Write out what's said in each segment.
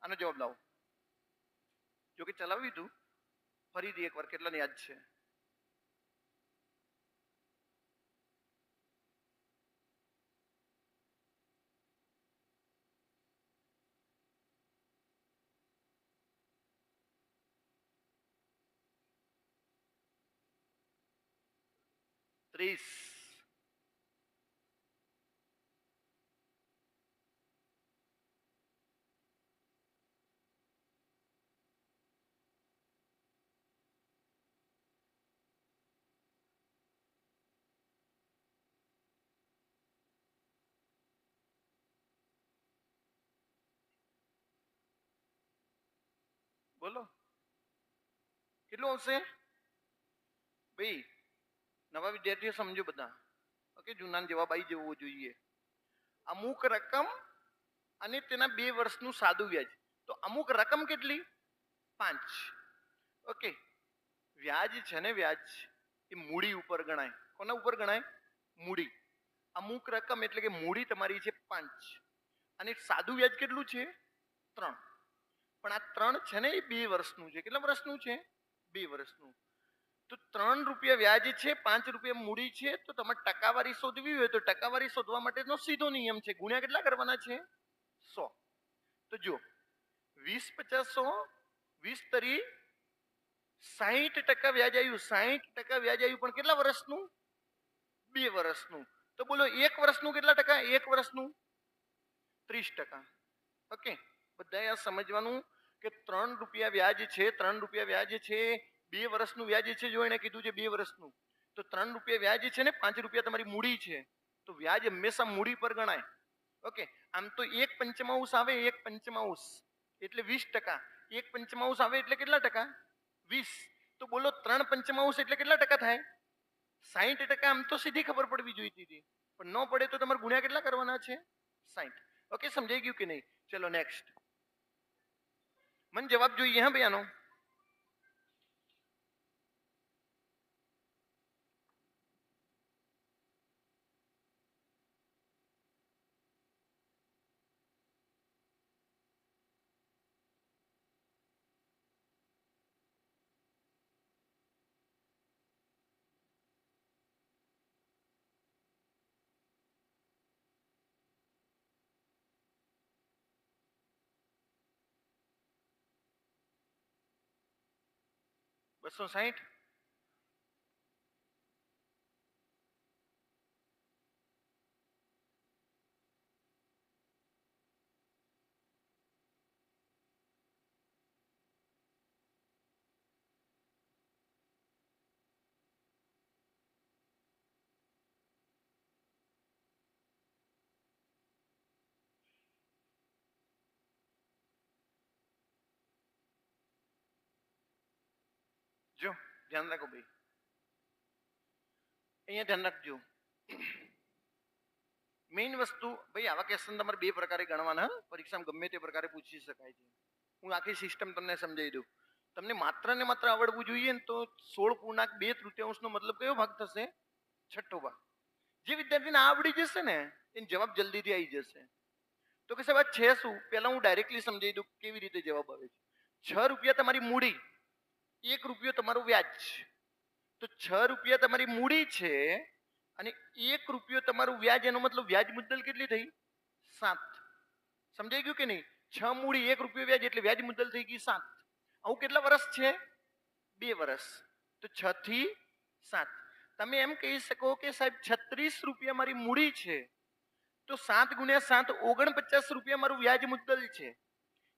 આનો જવાબ લાવો. જો કે ચલાવ્યું હતું, ફરીથી એકવાર કેટલાને યાદ છે? ત્રીસ. બોલો કેટલું આવશે ભાઈ? નવા વિદ્યાર્થીઓ સમજો બધા. ઓકે, જૂના જવાબ આવી જવો જોઈએ. અમુક રકમ અને તેના 2 વર્ષનું સાદું વ્યાજ. તો અમુક રકમ કેટલી? 5. ઓકે, વ્યાજ છે ને, વ્યાજ એ મૂડી ઉપર ગણાય. કોના ઉપર ગણાય? મૂડી. અમુક રકમ એટલે કે મૂડી તમારી છે 5 અને સાદું વ્યાજ કેટલું છે? 3. પણ આ 3 છે ને એ 2 વર્ષનું છે. કેટલા વર્ષનું છે? 2 વર્ષનું. તો 3 રૂપિયા વ્યાજ છે, 5 રૂપિયા મૂડી છે. તો તમારે ટકાવારી શોધવી હોય તો ટકાવારી શોધવા માટેનો સીધો નિયમ છે, ગુણ્યા કેટલા કરવાના છે? 100. તો જો 20 50 100, 20 તરી 60% વ્યાજ આવ્યું. 60% વ્યાજ આવ્યું, પણ કેટલા વર્ષનું? 2 વર્ષનું. તો બોલો 1 વર્ષનું કેટલા ટકા? 1 વર્ષનું 30%. ઓકે, બધાએ આ સમજવાનું કે 3 રૂપિયા વ્યાજ છે, 3 રૂપિયા વ્યાજ છે, 2 વર્ષનું વ્યાજ છે. જો એને કીધું છે 2 વર્ષનું, તો 3 રૂપિયા વ્યાજ છે ને 5 રૂપિયા તમારી મૂડી છે. તો વ્યાજ હંમેશા મૂડી પર ગણાય. ઓકે, આમ તો 1 પંચમાંશ આવે, 1 પંચમાંશ એટલે 20%. 1 પંચમાંશ આવે એટલે કેટલા ટકા? 20. તો બોલો 3 પંચમાંશ એટલે કેટલા ટકા થાય? 60%. આમ તો સીધી ખબર પડવી જોઈતી હતી, પણ ન પડે તો તમારે ગુણ્યા કેટલા કરવાના છે? 60. ઓકે, સમજાઈ ગયું કે નહીં? ચલો નેક્સ્ટ. મને જવાબ જોઈએ હા ભાઈ આનો. બસો 60. જો ધ્યાન રાખો ભાઈ, અહીંયા ધ્યાન રાખજો. મેઇન વસ્તુ ભાઈ, આવા ક્વેશ્ચન તમારે 2 પ્રકારે ગણવાના. પરીક્ષામાં ગમે તે પ્રકારે પૂછી શકાય છે. હું આખી સિસ્ટમ તમને સમજાવી દઉં. તમને માત્ર ને માત્ર આવડવું જોઈએ ને તો 16.2/3 નો મતલબ કયો ભાગ થશે? છઠ્ઠો ભાગ. જે વિદ્યાર્થીને આવડી જશે ને એને જવાબ જલ્દીથી આવી જશે. તો કે સાહેબ આ છે શું? પહેલા હું ડાયરેક્ટલી સમજાવી દઉં કેવી રીતે જવાબ આવે છે. 6 રૂપિયા તમારી મૂડી, 1 રૂપિયો તમારું વ્યાજ. તો 6 રૂપિયા તમારી મૂડી છે અને 1 રૂપિયો તમારું વ્યાજ. એનો મતલબ વ્યાજ મુદ્દલ કેટલી થઈ? 7. સમજાઈ ગયું કે નહીં? 6 મૂડી 1 રૂપિયો વ્યાજ એટલે વ્યાજ મુદ્દલ થઈ ગઈ 7. આવું કેટલા વર્ષ છે? 2 વર્ષ. તો 6 થી 7. તમે એમ કહી શકો કે સાહેબ 36 રૂપિયા મારી મૂડી છે, તો 7 ગુણ્યા 7 49 રૂપિયા મારું વ્યાજ મુદ્દલ છે.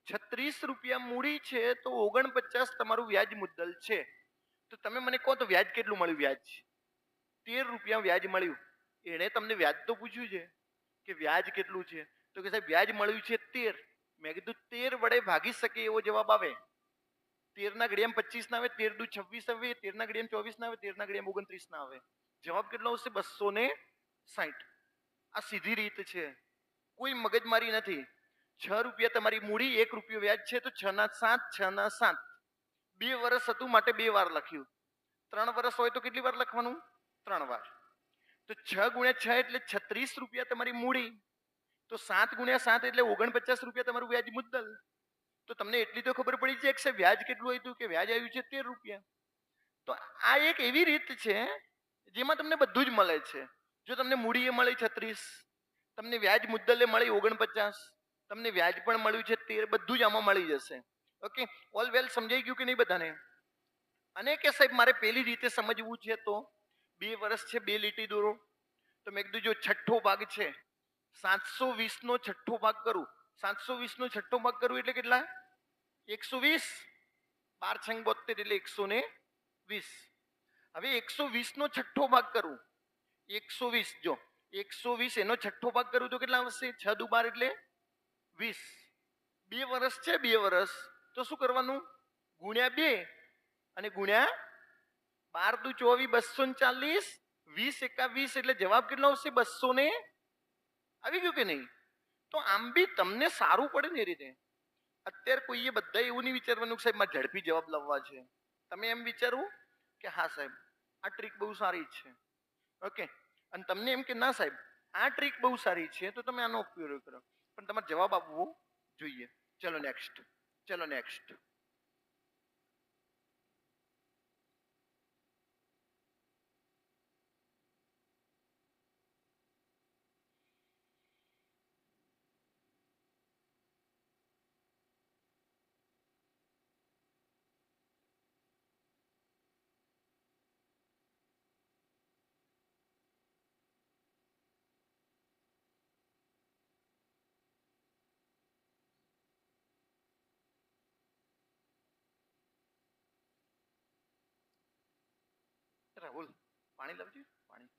36 રૂપિયા મૂડી છે તો 49 તમારું વ્યાજ મુદ્દલ છે. તો તમે મને કહો તો વ્યાજ કેટલું મળ્યું? વ્યાજ 13 રૂપિયા વ્યાજ મળ્યું. એણે તમને વ્યાજ તો પૂછ્યું છે કે વ્યાજ કેટલું છે, તો કે સાહેબ વ્યાજ મળ્યું છે 13. મેં કીધું 13 વડે ભાગી શકે એવો જવાબ આવે. 13 ના ઘડિયામાં 25 ના આવે, 13 દુ 26 આવે, 13 ના ઘડિયામાં 24 ના આવે, 13 ના ઘડિયામાં 29 ના આવે. જવાબ કેટલો આવશે? 260. આ સીધી રીત છે, કોઈ મગજમારી નથી. 6 રૂપિયા તમારી મૂડી, 1 રૂપિયો વ્યાજ છે, તો 6 ના 7, 6 ના 7. 2 વર્ષ હતું માટે 2 વાર લખ્યું. 3 વર્ષ હોય તો કેટલી વાર લખવાનું? 3 વાર. તો 6 ગુણ્યા 6 એટલે 36 રૂપિયા તમારી મૂડી. તો 7 ગુણ્યા 7 એટલે 49 રૂપિયા તમારું વ્યાજ મુદ્દલ. તો તમને એટલી તો ખબર પડી જાય કે સાહેબ વ્યાજ કેટલું આવ્યું કે વ્યાજ આવ્યું છે 13 રૂપિયા. તો આ એક એવી રીત છે જેમાં તમને બધું જ મળે છે. જો તમને મૂડીએ મળી 36, તમને વ્યાજ મુદ્દલે મળી 49, તમને વ્યાજ પણ મળ્યું છે 13, બધું જ આમાં મળી જશે. ઓકે, ઓલ વેલ સમજાઈ ગયું કે નહીં બધાને? અને કે સાહેબ મારે પેલી રીતે સમજવું છે તો 2 વર્ષ છે 2 લીટી દોરો. તો મેં કીધું જો છઠ્ઠો ભાગ છે 720 નો છઠ્ઠો ભાગ કરું, 720 નો છઠ્ઠો ભાગ કરું એટલે કેટલા? 120. 12 × 72 એટલે 120. હવે 120 નો છઠ્ઠો ભાગ કરું, 120, જો 120 એનો છઠ્ઠો ભાગ કરું તો કેટલા આવશે? 6 દુ 12 એટલે 20. 2 વર્ષ છે 2 વર્ષ, તો શું કરવાનું? ગુણ્યા 2 અને ગુણ્યા 12 દુ 24, 240, 20 એકા 20 એટલે જવાબ કેટલો આવશે? 200 ને આવી ગયું કે નહીં? તો આમ બી તમને સારું પડે ને એ રીતે. અત્યારે કોઈએ બધા એવું નહીં વિચારવાનું કે સાહેબ મારે ઝડપી જવાબ લાવવા છે. તમે એમ વિચારવું કે હા સાહેબ આ ટ્રીક બહુ સારી છે. ઓકે, અને તમને એમ કે ના સાહેબ આ ટ્રીક બહુ સારી છે તો તમે આનો ઉપયોગ કરો, પણ તમારે જવાબ આપવો જોઈએ. ચલો નેક્સ્ટ, ચલો નેક્સ્ટ. રાહુલ પાણી લાવજો, પાણી.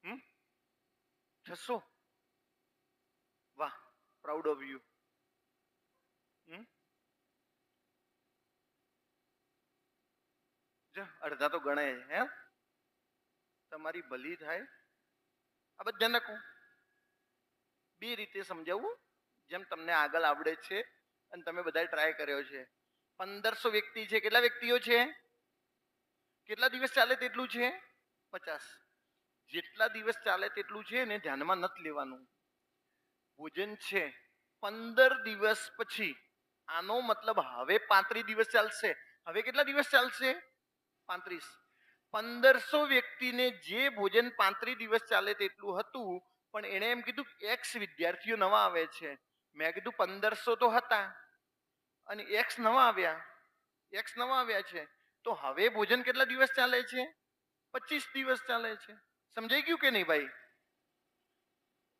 હમ 600. વાહ, પ્રાઉડ ઓફ યુ. જો અડધા તો ગણાય હે. તમારી ભલી થાય. આ બધા નાખો. 2 રીતે સમજાવું જેમ તમને આગળ આવડે છે અને તમે બધા ટ્રાય કર્યો છે. 1500 વ્યક્તિ છે. કેટલા વ્યક્તિઓ છે? કેટલા દિવસ ચાલે તેટલું છે? 50. જેટલા દિવસ ચાલે તેટલું છે ને ધ્યાનમાં નથી લેવાનું. ભોજન છે 15 દિવસ પછી, આનો મતલબ હવે 35 દિવસ ચાલશે. હવે કેટલા દિવસ ચાલશે? 35. 1500 વ્યક્તિને જે ભોજન 35 દિવસ ચાલે તેટલું હતું, પણ એણે એમ કીધું એક્સ વિદ્યાર્થીઓ નવા આવે છે. મેં કીધું 1500 તો હતા અને એક્સ નવા આવ્યા છે, તો હવે ભોજન કેટલા દિવસ ચાલે છે? 25 દિવસ ચાલે છે. સમજાઈ ગયું કે નહીં ભાઈ?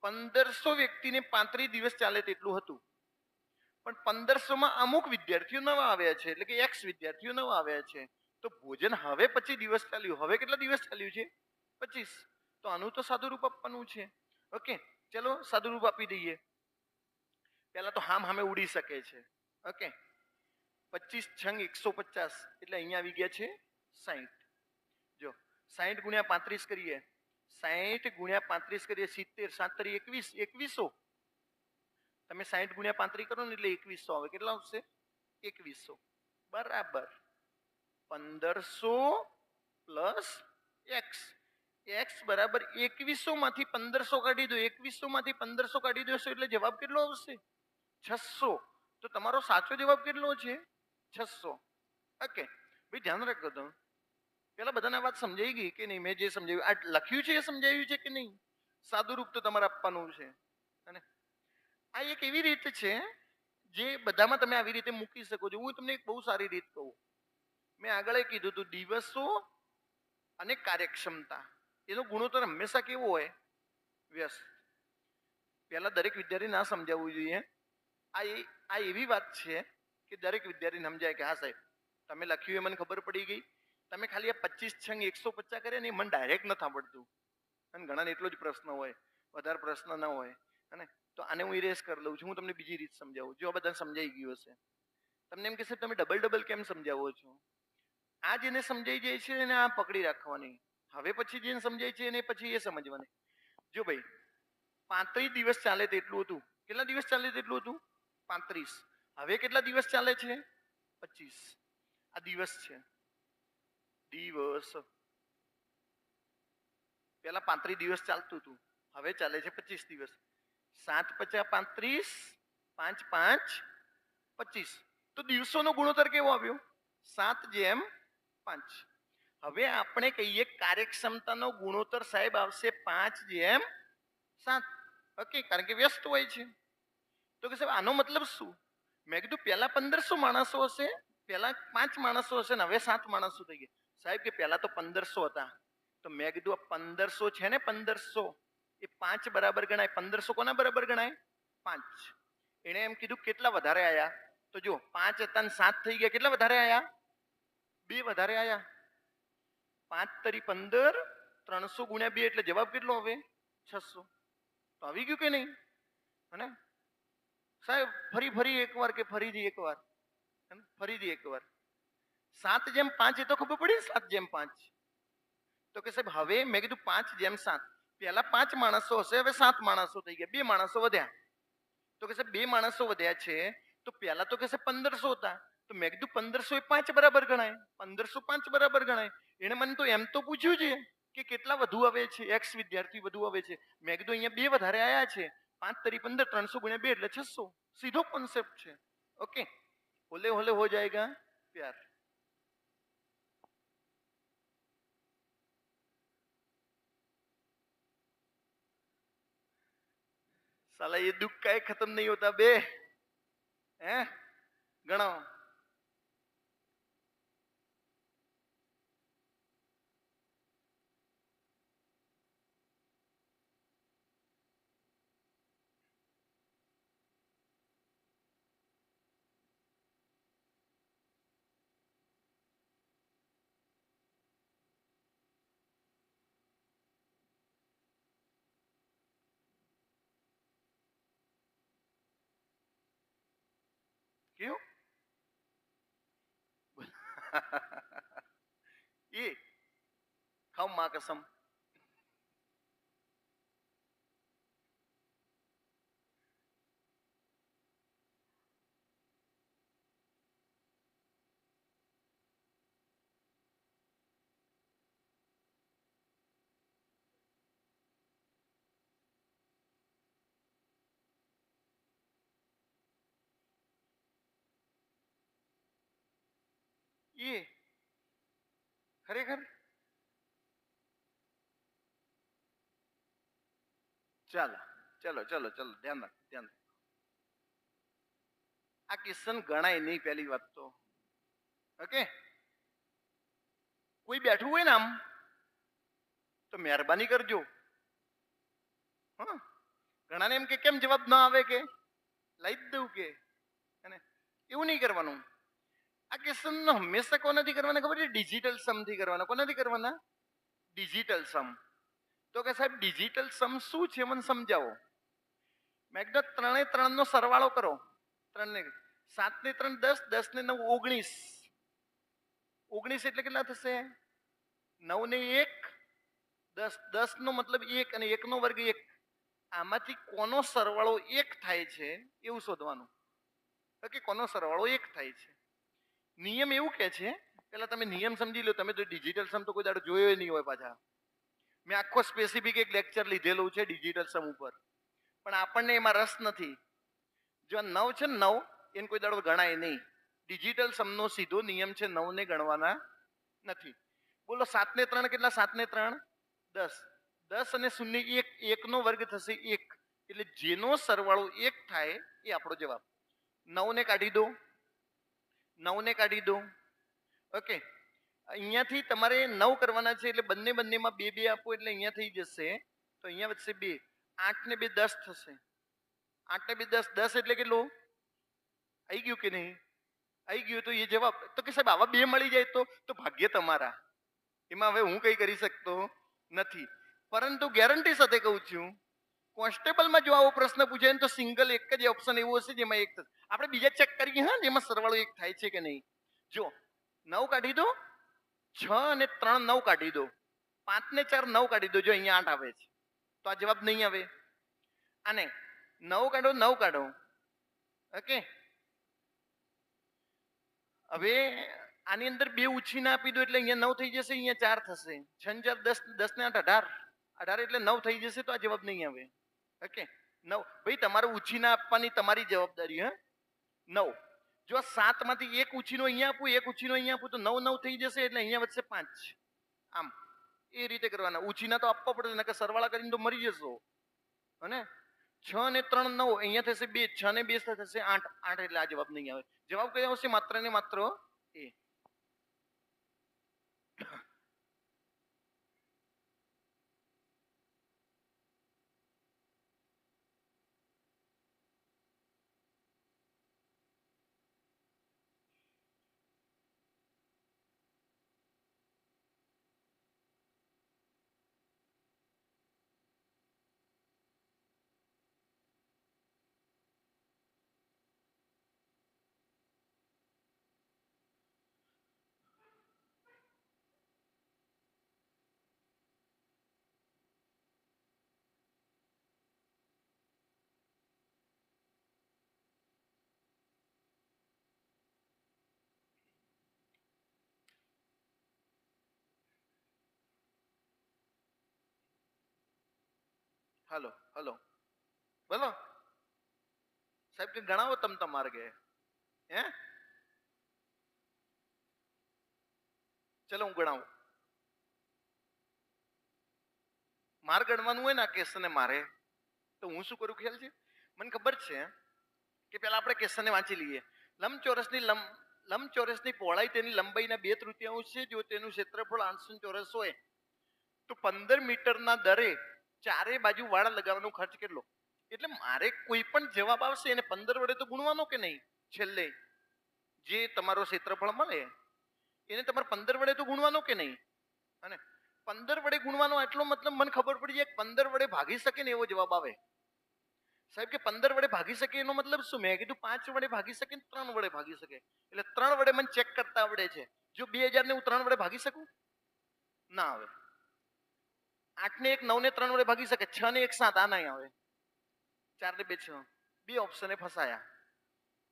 1500 વ્યક્તિને 35 દિવસ ચાલે તેટલું હતું, પણ 1500 અમુક વિદ્યાર્થીઓ નવા આવ્યા છે, એટલે કે એક્સ વિદ્યાર્થીઓ નવા આવ્યા છે. તો ભોજન હવે 25 દિવસ ચાલ્યું. હવે કેટલા દિવસ ચાલ્યું છે? 25. તો આનું તો સાદું રૂપ આપવાનું છે. ઓકે, ચલો સાદું રૂપ આપી દઈએ. પહેલા તો હામ હામે ઉડી શકે છે. ઓકે, 25 × 150 એટલે અહીંયા આવી ગયા છે 60. જો 60 × 35 કરીએ, 60 × 35 કરીએ 70, 7 × 21, 2100. તમે 60 × 35 કરો ને એટલે 2100 આવે. કેટલા આવશે? 2100 બરાબર 1500 પ્લસ એક્સ. એક્સ બરાબર 2100 માંથી 1500 કાઢી દો. 2100 માંથી 1500 કાઢી દેશો એટલે જવાબ કેટલો આવશે? 600. તો તમારો સાચો જવાબ કેટલો છે? 600. ઓકે ભાઈ, ધ્યાન રાખજો તમે. પેલા બધાને વાત સમજાઈ ગઈ કે નહીં? મેં જે સમજાવ્યું આ લખ્યું છે એ સમજાવ્યું છે કે નહીં? સાદું રૂપ તો તમારે આપવાનું છે. અને આ એક એવી રીત છે જે બધામાં તમે આવી રીતે મૂકી શકો છો. હું તમને એક બહુ સારી રીત કહું. મેં આગળ કીધું હતું દિવસો અને કાર્યક્ષમતા, એનો ગુણોત્તર હંમેશા કેવો હોય? વ્યસ્ત. પહેલા દરેક વિદ્યાર્થી ના સમજાવવું જોઈએ. આ એવી વાત છે કે દરેક વિદ્યાર્થીને સમજાય કે હા સાહેબ તમે લખ્યું એ મને ખબર પડી ગઈ. તમે ખાલી આ 25 × 150 કરે ને એ મને ડાયરેક્ટ નથી આવડતું. અને ઘણાને એટલો જ પ્રશ્ન હોય, વધારે પ્રશ્ન ના હોય. અને તો આને હું ઇરેઝ કરી લઉં છું. હું તમને બીજી રીત સમજાવું. જો આ બધા સમજાઈ ગયું હશે. તમને એમ કહેશે તમે ડબલ ડબલ કેમ સમજાવો છો? આ જેને સમજાઈ જાય છે એને આ પકડી રાખવાની. હવે પછી જેને સમજાય છે એને પછી એ સમજવાની. જો ભાઈ 35 દિવસ ચાલે તેટલું હતું. કેટલા દિવસ ચાલે તેટલું હતું? 35. હવે કેટલા દિવસ ચાલે છે? 25. આ દિવસ છે. દિવસ. પેલા 35 દિવસ ચાલતું હતું, હવે ચાલે છે 25 દિવસ. 7 × 5 = 35, 5 × 5 = 25. તો દિવસોનો ગુણોત્તર કેવો આવ્યો? 7/5. હવે આપણે કહીએ કાર્યક્ષમતાનો ગુણોત્તર સાહેબ આવશે 5/7. ઓકે, કારણ કે વ્યસ્ત હોય છે. તો કે સાહેબ આનો મતલબ શું? મેં કીધું પહેલા 1500 માણસો હશે, પહેલા 5 માણસો હશે ને હવે 7 માણસો થઈ ગયા. સાહેબ કે પહેલા તો 1500 હતા. તો મેં કીધું આ 1500 છે ને, 1500 એ 5 બરાબર ગણાય. 1500 કોના બરાબર ગણાય? 5. એણે એમ કીધું કેટલા વધારે આયા? તો જો 5 હતા ને 7 થઈ ગયા, કેટલા વધારે આયા? 2 વધારે આયા. 5 તરી 15, 300 × 2 એટલે જવાબ કેટલો આવે? 600. તો આવી ગયું કે નહીં? હને સાહેબ ફરી એકવાર કે ફરીથી એકવાર, ફરીથી એકવાર. 7/5 એ તો ખબર પડી. 7/5. તો કે સાહેબ હવે મેં કીધું 5/7. પહેલા 5 માણસો હશે, હવે 7 માણસો થઈ ગયા, 2 માણસો વધ્યા. તો કે સાહેબ 2 માણસો વધ્યા છે. તો પહેલા તો કે સાહેબ 1500 હતા. તો મેં કીધું 1500 એ 5 બરાબર ગણાય. 1500 5 બરાબર ગણાય. એને મને તો એમ તો પૂછ્યું છે કે કેટલા વધુ આવે છે. એક્સ વિદ્યાર્થી વધુ આવે છે. મેં કીધું અહીંયા 2 વધારે આયા છે. 5 તરી 15, 300 × 2 એટલે 600. સીધો કોન્સેપ્ટ છે. ઓકે, હોલે હોલે હો જાएगा प्यार. साला ये दुख का खत्म नहीं होता बे. हैं गणो. क्यों? ये खाओ माँ कसम. ये खरेखर ચાલો ચલો ચલો ચલો ધ્યાન રાખ, ધ્યાન રાખ. આ ક્વેશ્ચન ગણાય નહીં પહેલી વાત તો. ઓકે, કોઈ બેઠું હોય ને આમ તો મહેરબાની કરજો. હા, ઘણાને એમ કે કેમ જવાબ ના આવે, કે લઈ જ દઉં કે. એવું નહીં કરવાનું. આ ક્વેશ્ચન હંમેશા કોનાથી કરવાના ખબર છે? ડિજિટલ સમથી કરવાના. કોનાથી કરવાના? ડિજિટલ સમ. તો કે સાહેબ ડિજિટલ સમ શું છે મને સમજાવો. મેં કીધું 3 × 3 નો સરવાળો કરો. 3 ને 7 ને 3 10, 10 ને 9 19. 19 એટલે કેટલા થશે? 9 ને 1 10. 10 નો મતલબ 1 અને 1 નો વર્ગ 1. આમાંથી કોનો સરવાળો 1 થાય છે એવું શોધવાનું. કે કોનો સરવાળો 1 થાય છે. નિયમ એવું કે છે, પેલા તમે નિયમ સમજી લો. તમે તો ડિજિટલ સમ તો કોઈ દાડો જોયો નહીં હોય. પાછા મેં આખો સ્પેસિફિક એક લેક્ચર લીધેલું છે ડિજિટલ સમ ઉપર, પણ આપણને એમાં રસ નથી. જો 9 છે ને 9 એને કોઈ દાડો ગણાય નહીં. ડિજિટલ સમનો સીધો નિયમ છે 9 ને ગણવાના નથી. બોલો 7 ને 3 કેટલા? 7 ને 3 10. 10 અને 0 1. 1 નો વર્ગ થશે 1. એટલે જેનો સરવાળો 1 થાય એ આપણો જવાબ. 9 ને કાઢી દો, 9 ને કાઢી દો. ઓકે, અહીંયાથી તમારે 9 કરવાના છે એટલે બંને બંનેમાં 2 2 આપો એટલે અહીંયા થઈ જશે. તો અહીંયા વધશે 2. 8 ને 2 10 થશે. 8 ને 2 10. 10 એટલે કેટલું? આવી ગયું કે નહીં? આવી ગયું. તો એ જવાબ. તો કે સાહેબ આવા 2 મળી જાય તો ભાગ્ય તમારા. એમાં હવે હું કઈ કરી શકતો નથી. પરંતુ ગેરંટી સાથે કહું છું, કોન્સ્ટેબલમાં જો આવો પ્રશ્ન પૂછે ને તો સિંગલ એક જ ઓપ્શન એવો હશે જેમાં એક થશે. આપણે બીજા ચેક કરીએ હા જેમાં સરવાળો એક થાય છે કે નહીં. જો 9 કાઢી દો, 6 અને 3 9 કાઢી દો, 5 ને 4 9 કાઢી દો. જો અહીંયા 8 આવે છે તો આ જવાબ નહીં આવે. અને 9 કાઢો 9 કાઢો. ઓકે, હવે આની અંદર બે ઉછીના આપી દો એટલે અહીંયા 9 થઈ જશે, અહીંયા 4 થશે. 6 ને 4 10, 10 ને 8 18, 18 એટલે 9 થઈ જશે તો આ જવાબ નહીં આવે. ઓકે, 9 ભાઈ તમારે ઉછીના આપવાની તમારી જવાબદારી. હા 9, જો 7 માંથી એક ઉછીનો અહીંયા આપું, એક ઉછીનો અહીંયા આપું તો 9 9 થઈ જશે એટલે અહીંયા વધશે 5. આમ એ રીતે કરવાના. ઉછીના તો આપવા પડશે નકર સરવાળા કરીને તો મરી જશો. અને 6 ને 3 9, અહીંયા થશે 2, 6 ને 2 થશે 8, 8 એટલે આ જવાબ નહીં આવે. જવાબ કયો આવશે? માત્ર ને માત્ર એ. હલો હલો બોલો સાહેબ કે ગણાવો તમ તમારે કે હે. ચલો હું ગણાવું. મારે ગણવાનું હોય ને આ ક્વેશ્ચન મારે તો હું શું કરું ખ્યાલ છે? મને ખબર છે કે પેલા આપણે ક્વેશ્ચન વાંચી લઈએ. લંબચોરસની પહોળાઈ તેની લંબાઈના 2/3 છે. જો તેનું ક્ષેત્રફળ 800 ચોરસ હોય તો 15 મીટરના દરે ચારે બાજુ વાળ લગાવવાનો ખર્ચ કેટલો? એટલે મારે કોઈ પણ જવાબ આવશે એને 15 વડે તો ગુણવાનો કે નહીં. છેલ્લે જે તમારો ક્ષેત્રફળ મળે એને તમારે 15 વડે તો ગુણવાનો કે નહીં. અને 15 વડે ગુણવાનો એટલો મતલબ મને ખબર પડી જાય 15 વડે ભાગી શકે ને એવો જવાબ આવે. સાહેબ કે 15 વડે ભાગી શકે એનો મતલબ શું? મેં કીધું 5 વડે ભાગી શકે, 3 વડે ભાગી શકે. એટલે 3 વડે મને ચેક કરતા આવડે છે. જો 2000 ને હું 3 વડે ભાગી શકું? ના આવે. 8 ને 1 9 ને 3 વડે ભાગી શકે, 6 ને 1 7 આ નહીં આવે, 4 ને 2 6. બે ઓપ્શને ફસાયા.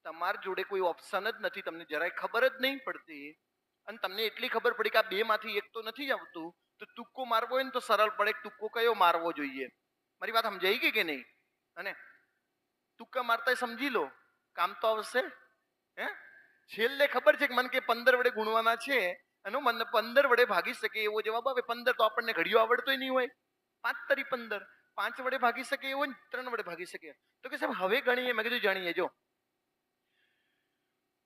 તમારી જોડે કોઈ ઓપ્શન જ નથી, તમને જરાય ખબર જ નહીં પડતી. અને તમને એટલી ખબર પડી કે આ બે માંથી એક તો નથી આવતું તો તુક્કો મારવો હોય ને તો સરળ પડે. તુક્કો કયો મારવો જોઈએ? મારી વાત સમજાઈ ગઈ કે નહીં? અને તુક્કા મારતા સમજી લો કામ તો આવશે. હે છેલ્લે ખબર છે કે મને કે 15 વડે ગુણવાના છે અને મને 15 વડે ભાગી શકે એવો જવાબ આવે. 15 તો આપણને ઘડિયો આવડતો નહીં હોય. 5 તરી 15, 5 વડે ભાગી શકે એવો ને 3 વડે ભાગી શકે. તો કે સાહેબ હવે ગણીએ. મેં કીધું જાણીએ. જો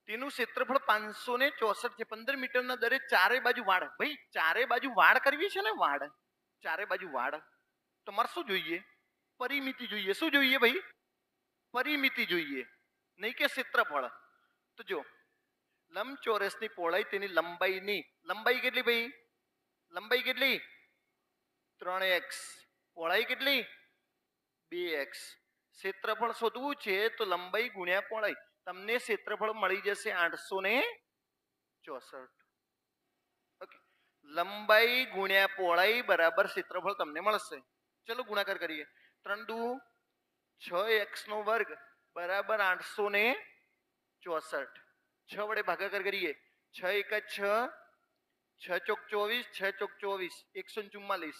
તેનું ક્ષેત્રફળ 564 છે. 15 મીટરના દરે ચારે બાજુ વાડ. ભાઈ ચારે બાજુ વાડ કરવી છે ને, વાડ ચારે બાજુ વાડ. તો મારે શું જોઈએ? પરિમિતિ જોઈએ. શું જોઈએ ભાઈ? પરિમિતિ જોઈએ, નહીં કે ક્ષેત્રફળ. તો જો લંબચોરસની પહોળાઈ તેની લંબાઈની, લંબાઈ કેટલી ભાઈ? લંબાઈ કેટલી? 3x. પહોળાઈ કેટલી? 2x. ક્ષેત્રફળ શોધવું છે તો લંબાઈ ગુણ્યા પહોળાઈ. તમને ક્ષેત્રફળ મળી જશે 864. ઓકે, લંબાઈ ગુણ્યા પહોળાઈ બરાબર ક્ષેત્રફળ તમને મળશે. ચલો ગુણાકાર કરીએ. 3 દુ 6x નો વર્ગ બરાબર 864. 6 વડે ભાગાકાર કરીએ. 6 1 6, 6 ચોક 24, 6 ચોક 24, 144.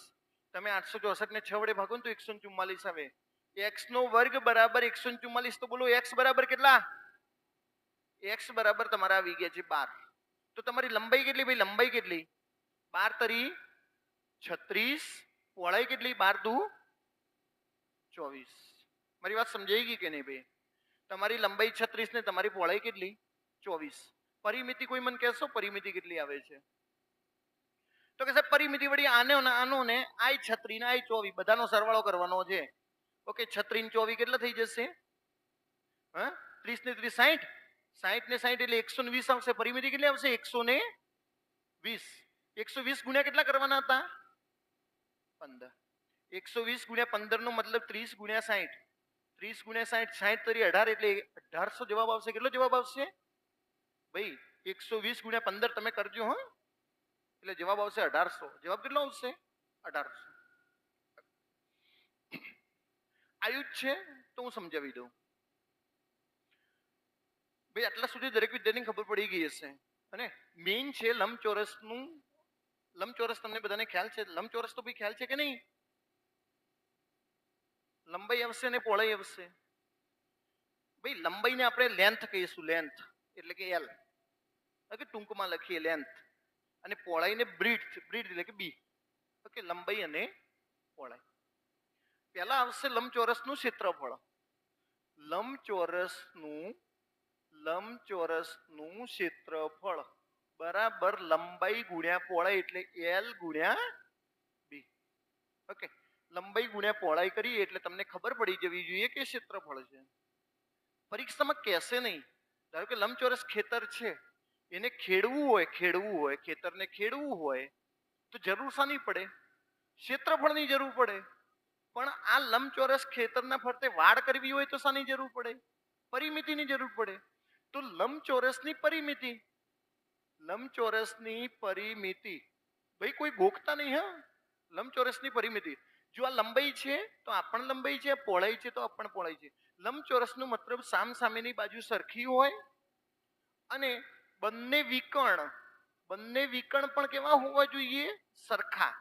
તમે 864 ને 6 વડે ભાગો ને તો 144 આવે. x નો વર્ગ બરાબર 144. તો બોલો x બરાબર કેટલા? x બરાબર તમારા આવી ગયા છે 12. તો તમારી લંબાઈ કેટલી ભાઈ? લંબાઈ કેટલી? 12 તરી 36. પહોળાઈ કેટલી? 12 દુ 24. મારી વાત સમજાઈ ગઈ કે નહીં ભાઈ? તમારી લંબાઈ 36 ને તમારી પહોળાઈ કેટલી? 24. પરિમિતિ કોઈ મને કહેશો પરિમિતિ કેટલી આવે છે? તો કે સાહેબ પરિમિતિ વળી આનો ને આઈ 36 ને આઈ 24 બધાનો સરવાળો કરવાનો છે. ઓકે, 36 ને 24 કેટલા થઈ જશે? હા 30 ને 30 60, 60 ને 60 એટલે 120 આવશે. પરિમિતિ કેટલી આવશે? 120. 120 ગુણ્યા કેટલા કરવાના હતા? 15. 120 ગુણ્યા 15 નો મતલબ 30 ગુણ્યા 60. 30 ગુણ્યા 60, 60 તરી 18 એટલે 1800 જવાબ આવશે. કેટલો જવાબ આવશે ભાઈ? 120 ગુણ્યા 15 તમે કરજો હા, એટલે જવાબ આવશે 1800. જવાબ કેટલો આવશે? 1800. આયુ જ છે તો હું સમજાવી દઉં. ભાઈ આટલા સુધી દરેક વિદ્યાર્થીને ખબર પડી ગઈ હશે. અને મેઇન છે લંબચોરસનું. લંબચોરસ તમને બધાને ખ્યાલ છે? લંબચોરસ તો ભાઈ ખ્યાલ છે કે નહીં? લંબાઈ આવશે અને પહોળાઈ આવશે. ભાઈ લંબાઈને આપણે લેન્થ કહીશું, લેન્થ એટલે કે એલ, ઓકે, ટૂંકમાં લખીએ લેન્થ. અને પહોળાઈને બ્રીડ્થ, બ્રીડ્થ એટલે કે બી. ઓકે, લંબાઈ અને પહોળાઈ. પહેલા આવશે લંબચોરસનું ક્ષેત્રફળ. લંબચોરસનું ક્ષેત્રફળ બરાબર લંબાઈ ગુણ્યા પહોળાઈ એટલે એલ ગુણ્યા બી. ઓકે, લંબાઈ ગુણ્યા પહોળાઈ કરીએ એટલે તમને ખબર પડી જવી જોઈએ કે ક્ષેત્રફળ છે. પરીક્ષામાં કહેશે નહીં. ધારો કે લંબચોરસ ખેતર છે, એને ખેડવું હોય, ખેતરને ખેડવું હોય તો જરૂર શાની પડે? ક્ષેત્રફળની જરૂર પડે. પણ આ લંબચોરસ ખેતરના ફરતે વાડ કરવી હોય તો શાની જરૂર પડે? પરિમિતિની જરૂર પડે. તો લંબચોરસની પરિમિતિ, ભાઈ કોઈ ગોખતા નહીં હા. લંબચોરસની પરિમિતિ, જો આ લંબાઈ છે તો આ પણ લંબાઈ છે, પહોળાઈ છે તો આ પણ પહોળાઈ છે. લંબચોરસનો મતલબ સામસામેની બાજુ સરખી હોય અને બંને વિકર્ણ પણ કેવા હોવા જોઈએ? સરખા.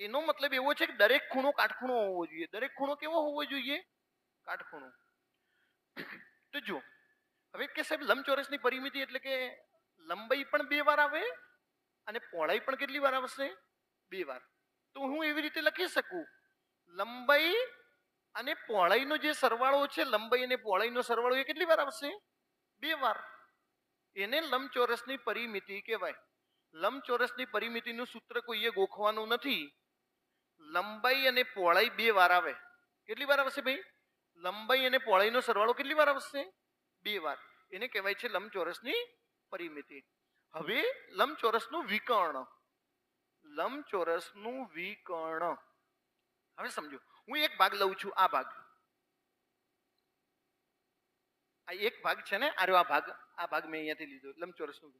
એનો મતલબ એવો છે કે દરેક ખૂણો કાટખૂણો હોવો જોઈએ. દરેક ખૂણો કેવો હોવો જોઈએ? કાટખૂણો. તો જો હવે કે સાહેબ લંબચોરસની પરિમિતિ એટલે કે લંબાઈ પણ 2 વાર આવે અને પહોળાઈ પણ કેટલી વાર આવશે? 2 વાર. તો હું એવી રીતે લખી શકું, લંબાઈ અને પહોળાઈનો જે સરવાળો છે, લંબાઈ અને પહોળાઈનો સરવાળો એ કેટલી વાર આવશે? 2 વાર. એને લંબચોરસની પરિમિતિ કહેવાય. લંબચોરસની પરિમિતિનું સૂત્ર કોઈએ ગોખવાનું નથી. લંબાઈ અને પહોળાઈ 2 વાર આવે. કેટલી વાર આવશે ભાઈ? લંબાઈ અને પહોળાઈનો સરવાળો કેટલી વાર આવશે? 2 વાર. એને કહેવાય છે લંબચોરસની પરિમિતિ. હવે લંબચોરસનું વિકર્ણ. હવે સમજો, હું એક ભાગ લઉં છું, આ ભાગ, આ એક ભાગ છે ને, આ ભાગ મેં અહીંયાથી લીધો લંબચોરસનું.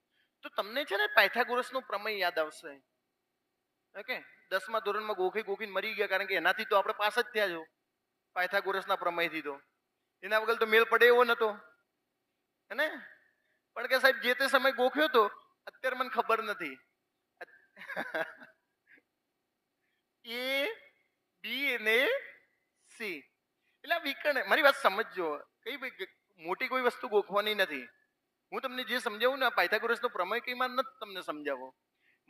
તો તમને છે ને પાયથાગોરસનો પ્રમેય યાદ આવશે. ઓકે, 10મા ધોરણમાં ગોખીને મરી ગયા, કારણ કે એનાથી તો આપણે પાસ જ થયા છો. પાયથાગોરસના પ્રમેયથી તો એના વગર તો મેળ પડે એવો નતો, હે ને? પણ કે સાહેબ જે તે સમય ગોખ્યો તો, અત્યારે મને ખબર નથી. એ બી અને સી એટલે વિકર્ણ. મારી વાત સમજજો, કઈ મોટી કોઈ વસ્તુ ગોખવાની નથી. હું તમને જે સમજાવું ને, પાયથાગોરસનો પ્રમેય કઈ માર નથી તમને સમજાવો.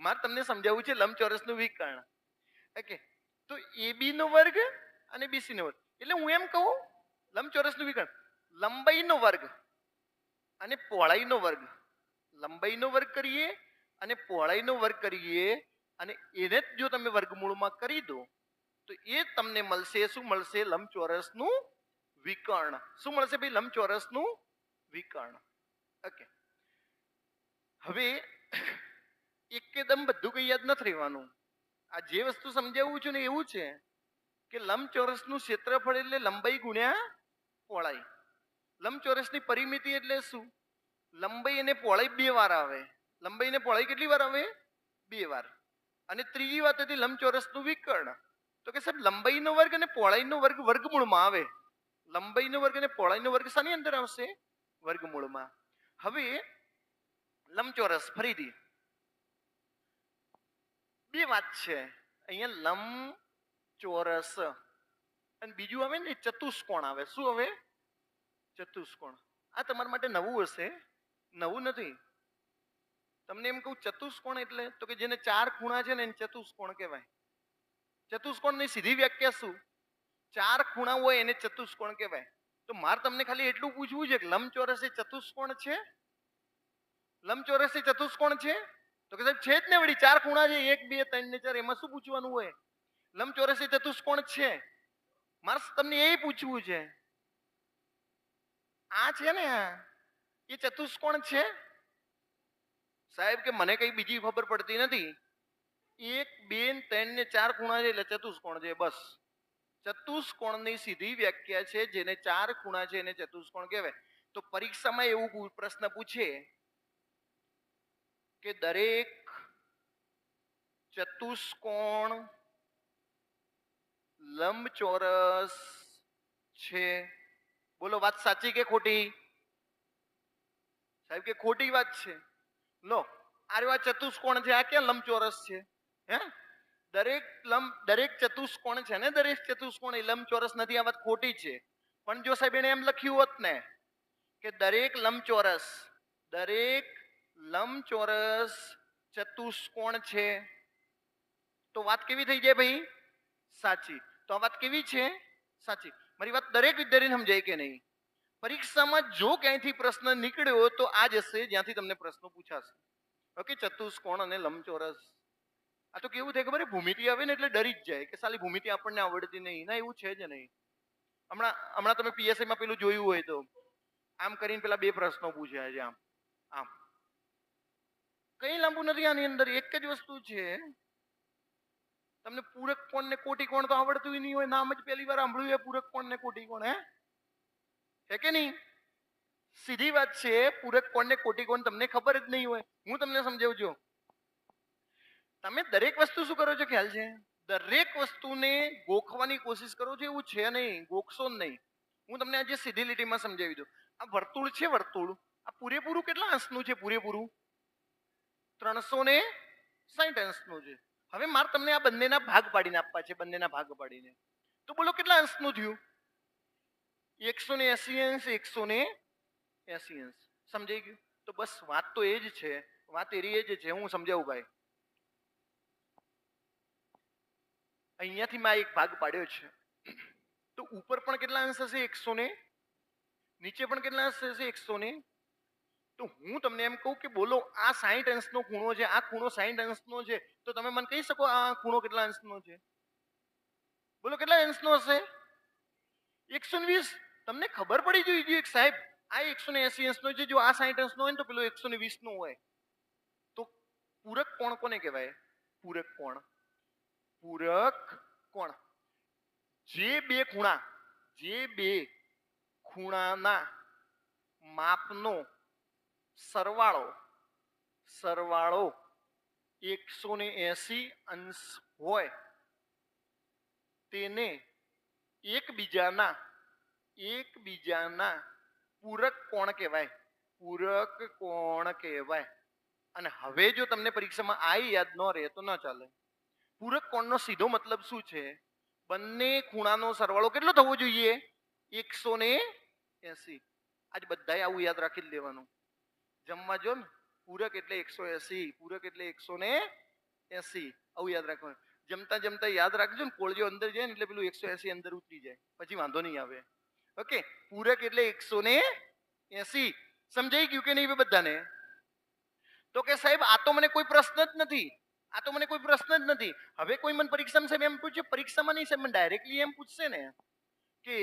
મારે તમને સમજાવવું છે લંબચોરસનું વિકર્ણ. ઓકે, તો AB નો વર્ગ અને BC નો વર્ગ. એટલે હું એમ કહું, લંબચોરસનું વિકર્ણ લંબાઈનો વર્ગ અને પહોળાઈનો વર્ગ. લંબાઈનો વર્ગ કરીએ અને પહોળાઈનો વર્ગ કરીએ અને એને જ જો તમે વર્ગમૂળમાં કરી દો તો એ તમને મળશે. શું મળશે? લંબચોરસનું વિકર્ણ. શું મળશે ભાઈ? લંબચોરસનું વિકર્ણ. ઓકે, હવે એકદમ બધું કઈ યાદ નથી રહેવાનું. આ જે વસ્તુ સમજાવું છું ને એવું છે કે લંબચોરસનું ક્ષેત્રફળ એટલે લંબાઈ ગુણ્યા પહોળાઈ. લંબચોરસની પરિમિતિ એટલે શું? લંબાઈ અને પહોળાઈ 2 વાર આવે. લંબાઈ અને પહોળાઈ કેટલી વાર આવે? 2 વાર. અને ત્રીજી વાત હતી લંબચોરસનું વિકર્ણ. તો કે સાહેબ લંબાઈનો વર્ગ અને પહોળાઈનો વર્ગ વર્ગમૂળમાં આવે. લંબાઈનો વર્ગ અને પહોળાઈનો વર્ગ શાની અંદર આવશે? વર્ગમૂળમાં. હવે લંબચોરસ, ફરીથી 2 વાત છે અહીંયા. લંબચોરસ અને બીજું આવે ને ચતુષ્કોણ આવે. શું આવે? ચતુષ્કોણ. આ તમારા માટે નવું હશે, નવું નથી. તમને એમ કહું ચતુષ્કોણ એટલે તો કે જેને 4 ખૂણા છે ને એને ચતુષ્કોણ કહેવાય. ચતુષ્કોણની સીધી વ્યાખ્યા શું? 4 ખૂણા હોય એને ચતુષ્કોણ કહેવાય. તો મારે તમને ખાલી એટલું પૂછવું છે કે લંબચોરસ એ ચતુષ્કોણ છે? લંબચોરસ એ ચતુષ્કોણ છે? તો કે સાહેબ છે જ ને વળી. 4 ખૂણા છે, 1 2 3 ને 4. એમાં શું પૂછવાનું હોય? લંબચોરસ એ ચતુષ્કોણ છે. મારે તમને એ પૂછવું છે, આ છે ને એ ચતુષ્કોણ છે? સાહેબ કે મને કઈ બીજી ખબર પડતી નથી. 1 2 3 ને 4 ખૂણા છે એટલે ચતુષ્કોણ છે. બસ ચતુષ્કોણની સીધી વ્યાખ્યા છે, જેને 4 ખૂણા છે એને ચતુષ્કોણ કહેવાય. તો પરીક્ષામાં એવું પ્રશ્ન પૂછે કે દરેક ચતુષ્કોણ લંબચોરસ છે. બોલો વાત સાચી કે ખોટી? સાહેબ કે ખોટી વાત છે. લો આ ચતુષ્કોણ છે, આ ક્યાં લંબચોરસ છે? હે દરેક ચતુષ્કોણ છે ને, દરેક ચતુષ્કોણ એ લંબચોરસ નથી. આ વાત ખોટી છે. પણ જો સાહેબ એને એમ લખ્યું હોત ને કે દરેક લંબચોરસ ચતુષ્કોણ છે, તો વાત કેવી થઈ જાય ભાઈ? સાચી. તો આ વાત કેવી છે? સાચી. મારી વાત દરેક વિદ્યાર્થીને સમજાય કે નહીં? પરીક્ષામાં જો ક્યાંયથી પ્રશ્ન નીકળ્યો તો આ જ હશે જ્યાંથી તમને પ્રશ્નો પૂછાશે. ઓકે, ચતુષ્કોણ અને લંબચોરસ. આ તો કેવું થાય ખબર? ભૂમિતિ આવે ને એટલે ડરી જ જાય કે સાલી ભૂમિતિ આપણને આવડતી નહીં. ના, એવું છે જ નહીં. હમણાં તમે પીએસઆઈ માં પેલું જોયું હોય તો આમ કરીને પેલા 2 પ્રશ્નો પૂછ્યા છે. આમ આમ કઈ લાંબુ નથી. આની અંદર એક જ વસ્તુ છે. તમને પૂરક કોણ ને કોટી કોણ તો આવડતું નહીં હોય. નામ જ પહેલી વાર સાંભળ્યું છે પૂરક કોણ ને કોટી કોણ. હે કે નહીં? સીધી વાત છે. પૂરક કોણ ને કોટી કોણ તમને ખબર જ નહીં હોય. હું તમને સમજાવું છું. તમે દરેક વસ્તુ શું કરો છો ખ્યાલ છે? દરેક વસ્તુને ગોખવાની કોશિશ કરો છો. એવું છે નહીં, ગોખશો નહીં. હું તમને આજે સીધી લીટીમાં સમજાવી દઉં. આ વર્તુળ છે, વર્તુળ આ પૂરેપૂરું કેટલા અંશનું છે? પૂરેપૂરું 360 અંશનું છે. હવે મારે તમને આ બંનેના ભાગ પાડીને આપવા છે. બંનેના ભાગ પાડીને તો બોલો કેટલા અંશનું થયું? 180 અંશ, 180 અંશ. સમજાઈ ગયું? તો બસ વાત તો એ જ છે. વાત એરી એ જ છે. હું સમજાવું ભાઈ. અહીંયાથી મેં એક ભાગ પાડ્યો છે. તો ઉપર પણ કેટલા અંશ હશે? 100. નીચે પણ કેટલા અંશ હશે? 100. તો હું તમને એમ કહું કે બોલો આ 60 અંશનો ખૂણો છે, આ ખૂણો 60 અંશનો છે, તો તમે મને કહી શકો આ ખૂણો કેટલા અંશનો છે? બોલો કેટલા અંશનો હશે? 120. તમને ખબર પડી જોઈએ કે સાહેબ આ 180 અંશનો છે. જો આ 60 અંશનો હોય ને તો પેલો 120 નો હોય. તો પૂરક કોણ કોને કહેવાય? પૂરક કોણ. પૂરક કોણ જે બે ખૂણાના માપનો સરવાળો 180 અંશ હોય તેને એકબીજાના પૂરક કોણ કહેવાય. પૂરક કોણ કહેવાય. અને હવે જો તમને પરીક્ષામાં આ યાદ ન રહે તો ન ચાલે. પૂરક કોણનો સીધો મતલબ શું છે? બંને ખૂણાનો સરવાળો કેટલો થવો જોઈએ? 180. આજ બધાએ આવું યાદ રાખી જ લેવાનું. જમવા જો ને પૂરક એટલે 180, પૂરક એટલે 180. આવું યાદ રાખવાનું. જમતા જમતા યાદ રાખજો ને, કોળિયો અંદર જાય ને એટલે પેલું 180 અંદર ઉતરી જાય, પછી વાંધો નહીં આવે. ઓકે, પૂરક એટલે 180. સમજાઈ ગયું કે નહીં બધાને? તો કે સાહેબ આ તો મને કોઈ પ્રશ્ન જ નથી. હવે કોઈ મને પરીક્ષામાં સાહેબ એમ પૂછે, પરીક્ષામાં નહીં સાહેબ, મને ડાયરેક્ટલી એમ પૂછશે ને કે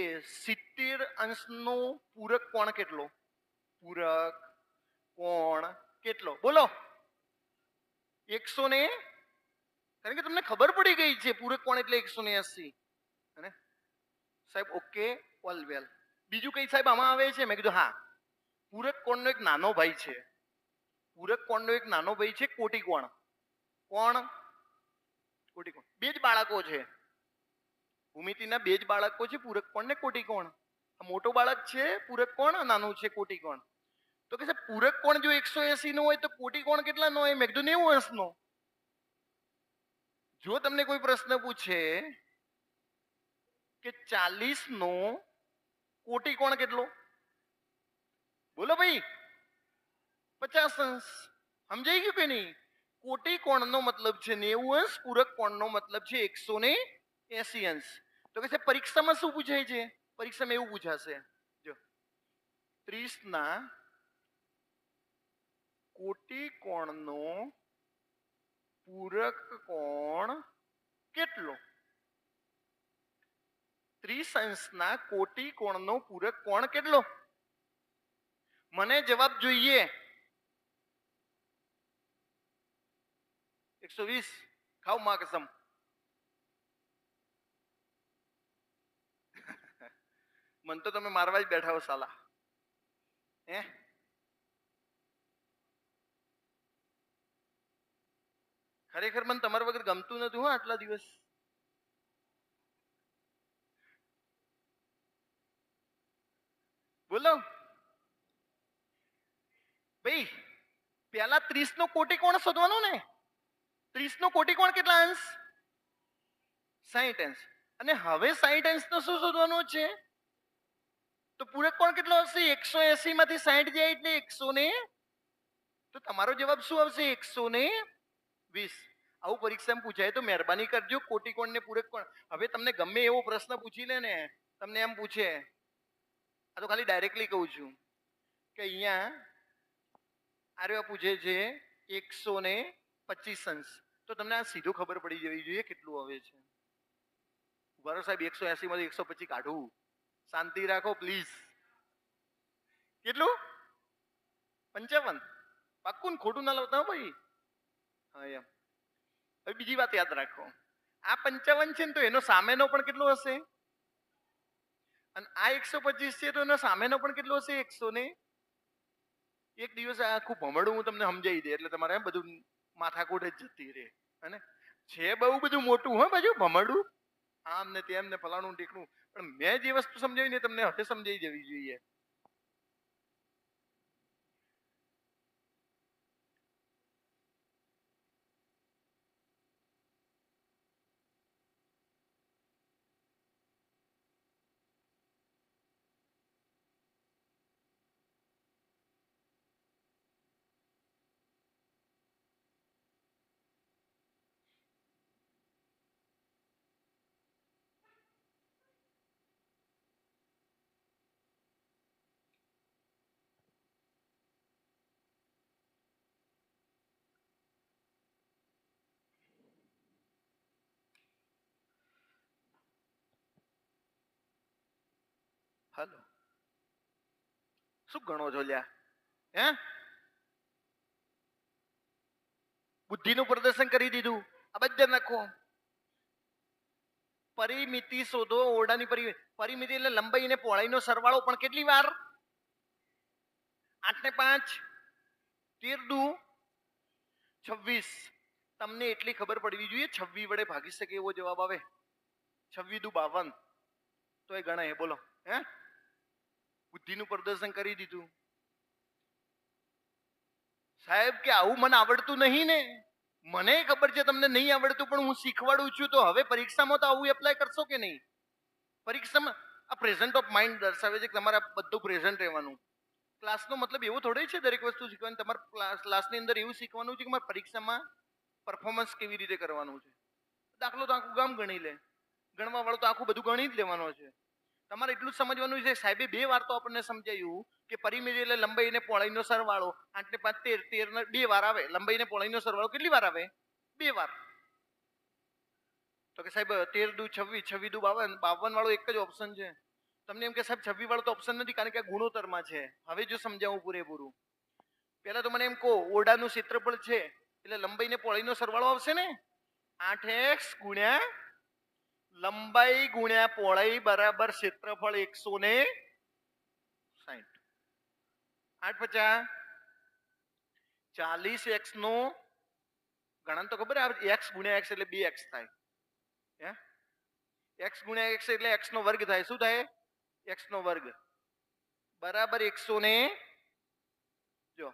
70 અંશનો પૂરક કોણ કેટલો? પૂરક કોણ કેટલો? બોલો 100. કારણ કે તમને ખબર પડી ગઈ છે પૂરક કોણ એટલે 180. અને સાહેબ ઓકે, ઓલ વેલ. બીજું કઈ સાહેબ આમાં આવે છે? મેં કીધું હા. પૂરક કોણનો એક નાનો ભાઈ છે. કોટી કોણ. કોણ? કોટી કોણ. 2 જ બાળકો છે. ભૂમિતિના 2 જ બાળકો છે, પૂરક કોણ ને કોટી કોણ. આ મોટો બાળક છે પૂરક કોણ, નાનું છે કોટી કોણ. તો કે સાહેબ પૂરક કોણ જો 180 નો હોય તો કોટી કોણ કેટલા નો હોય? મેં કીધું 90 અંશનો. જો તમને કોઈ પ્રશ્ન પૂછે કે 40 નો કોટી કોણ કેટલો? બોલો ભાઈ 50 અંશ. સમજાઈ ગયું કે નહીં? કોટી કોણનો મતલબ છે 90 અંશ, પૂરક કોણનો મતલબ છે 180 અંશ. તો કે સાહેબ પરીક્ષામાં શું પૂછાય છે? પરીક્ષામાં એવું પૂછાશે, જો 30 ના કોટી કોણનો પૂરક કોણ કેટલો? 30 અંશના કોટી કોણનો પૂરક કોણ કેટલો? મને જવાબ જોઈએ. 120. ખાવ માં કસમ. મન તો તમે મારવા જ બેઠા હો સાલા. હે ખરેખર મને તમારા વગર ગમતું નતું હો આટલા દિવસ. બોલો ભાઈ, પેલા 30 નો કોટી કોણ શોધવાનો ને? 30 નો કોટી કોણ કેટલા અંશ? 60 અંશ. અને હવે 60 અંશ નો શું શોધવાનો છે? તો પૂરક કોણ કેટલો હશે? 180 માંથી 60 જાય એટલે 100 ને, તો તમારો જવાબ શું આવશે? 120. આવું પરીક્ષામાં પૂછાય તો મહેરબાની કરજો. કોટી કોણ ને પૂરક કોણ. હવે તમને ગમે એવો પ્રશ્ન પૂછી લે ને, તમને એમ પૂછે, આ તો ખાલી ડાયરેક્ટલી કહું છું કે અહીંયા આર્યો પૂછે છે 125 અંશ, તો તમને આ સીધું ખબર પડી જવી જોઈએ કેટલું આવે છે. બરો સાહેબ 180 માંથી 125 કાઢું. શાંતિ રાખો પ્લીઝ. કેટલું? 55. પાક્કું ખોટું ના લાવતા ભાઈ. હા એમ. હવે બીજી વાત યાદ રાખો, આ 55 છે ને, તો એનો સામેનો પણ કેટલો હશે? અને આ 125 છે તો એનો સામેનો પણ કેટલો હશે? 100 ને. એક દિવસ આખું ભમડું હું તમને સમજાવી દે એટલે તમારે બધું માથાકૂટ જ જતી રહે. અને છે બહુ બધું મોટું હો બાજુ ભમડું, આમ ને તેમ ને ફલાણું ટીકણું, પણ મેં જે વસ્તુ સમજાવી ને તમને હવે સમજાઈ જવી જોઈએ. હાલો, શું ગણો છો લ્યા? હે બુદ્ધિનું પ્રદર્શન કરી દીધું. આ બધા નાખો. પરિમિતિ શોધો. ઓરડાની પરિમિતિ એટલે લંબાઈ અને પહોળાઈનો સરવાળો. પણ કેટલી વાર? 8 ને 5 13 દુ 26. તમને એટલી ખબર પડવી જોઈએ 26 વડે ભાગી શકે એવો જવાબ આવે. 26 દુ 52 તો એ ગણાય. બોલો. હે બુદ્ધિનું પ્રદર્શન કરી દીધું. સાહેબ કે આવું મને આવડતું નહીં ને. મને ખબર છે તમને નહીં આવડતું, પણ હું શીખવાડું છું. તો હવે પરીક્ષામાં તો આવું એપ્લાય કરશો કે નહીં? પરીક્ષામાં આ પ્રેઝન્ટ ઓફ માઇન્ડ દર્શાવે છે કે તમારે બધું પ્રેઝન્ટ રહેવાનું. ક્લાસનો મતલબ એવો થોડો છે દરેક વસ્તુ શીખવાની. તમારે ક્લાસની અંદર એવું શીખવાનું છે કે મારે પરીક્ષામાં પરફોર્મન્સ કેવી રીતે કરવાનું છે. દાખલો તો આખું ગામ ગણી લે, ગણવા વાળો તો આખું બધું ગણી જ લેવાનો છે. તમારે એટલું જ સમજવાનું છે. સાહેબે 2 વાર તો આપણને સમજાયું કે પરિમિતિ એટલે લંબાઈ અને પહોળાઈનો સરવાળો. 8 ને 5 13, 13 ને 2 વાર આવે. લંબાઈ અને પહોળાઈનો સરવાળો કેટલી વાર આવે? 2 વાર. તો કે સાહેબ 13 દુ 26, 26 દુ 52, 52 વાળો એક જ ઓપ્શન છે. તમને એમ કે સાહેબ 26 વાળો તો ઓપ્શન નથી, કારણ કે આ ગુણોત્તરમાં છે. હવે જો સમજાવું પૂરેપૂરું. પહેલા તો મને એમ કહો, ઓરડાનું ક્ષેત્રફળ છે એટલે લંબાઈ ને પહોળાઈનો સરવાળો આવશે ને. 8x ગુણ્યા લંબાઈ ગુણ્યા પહોળાઈ બરાબર ક્ષેત્રફળ 160. 8 50 40x નો ગણન તો ખબર આવે. x ગુણ્યા x એટલે 2x થાય. x ગુણ્યા x એટલે x નો વર્ગ થાય. શું થાય? x નો વર્ગ બરાબર 100 ને, જો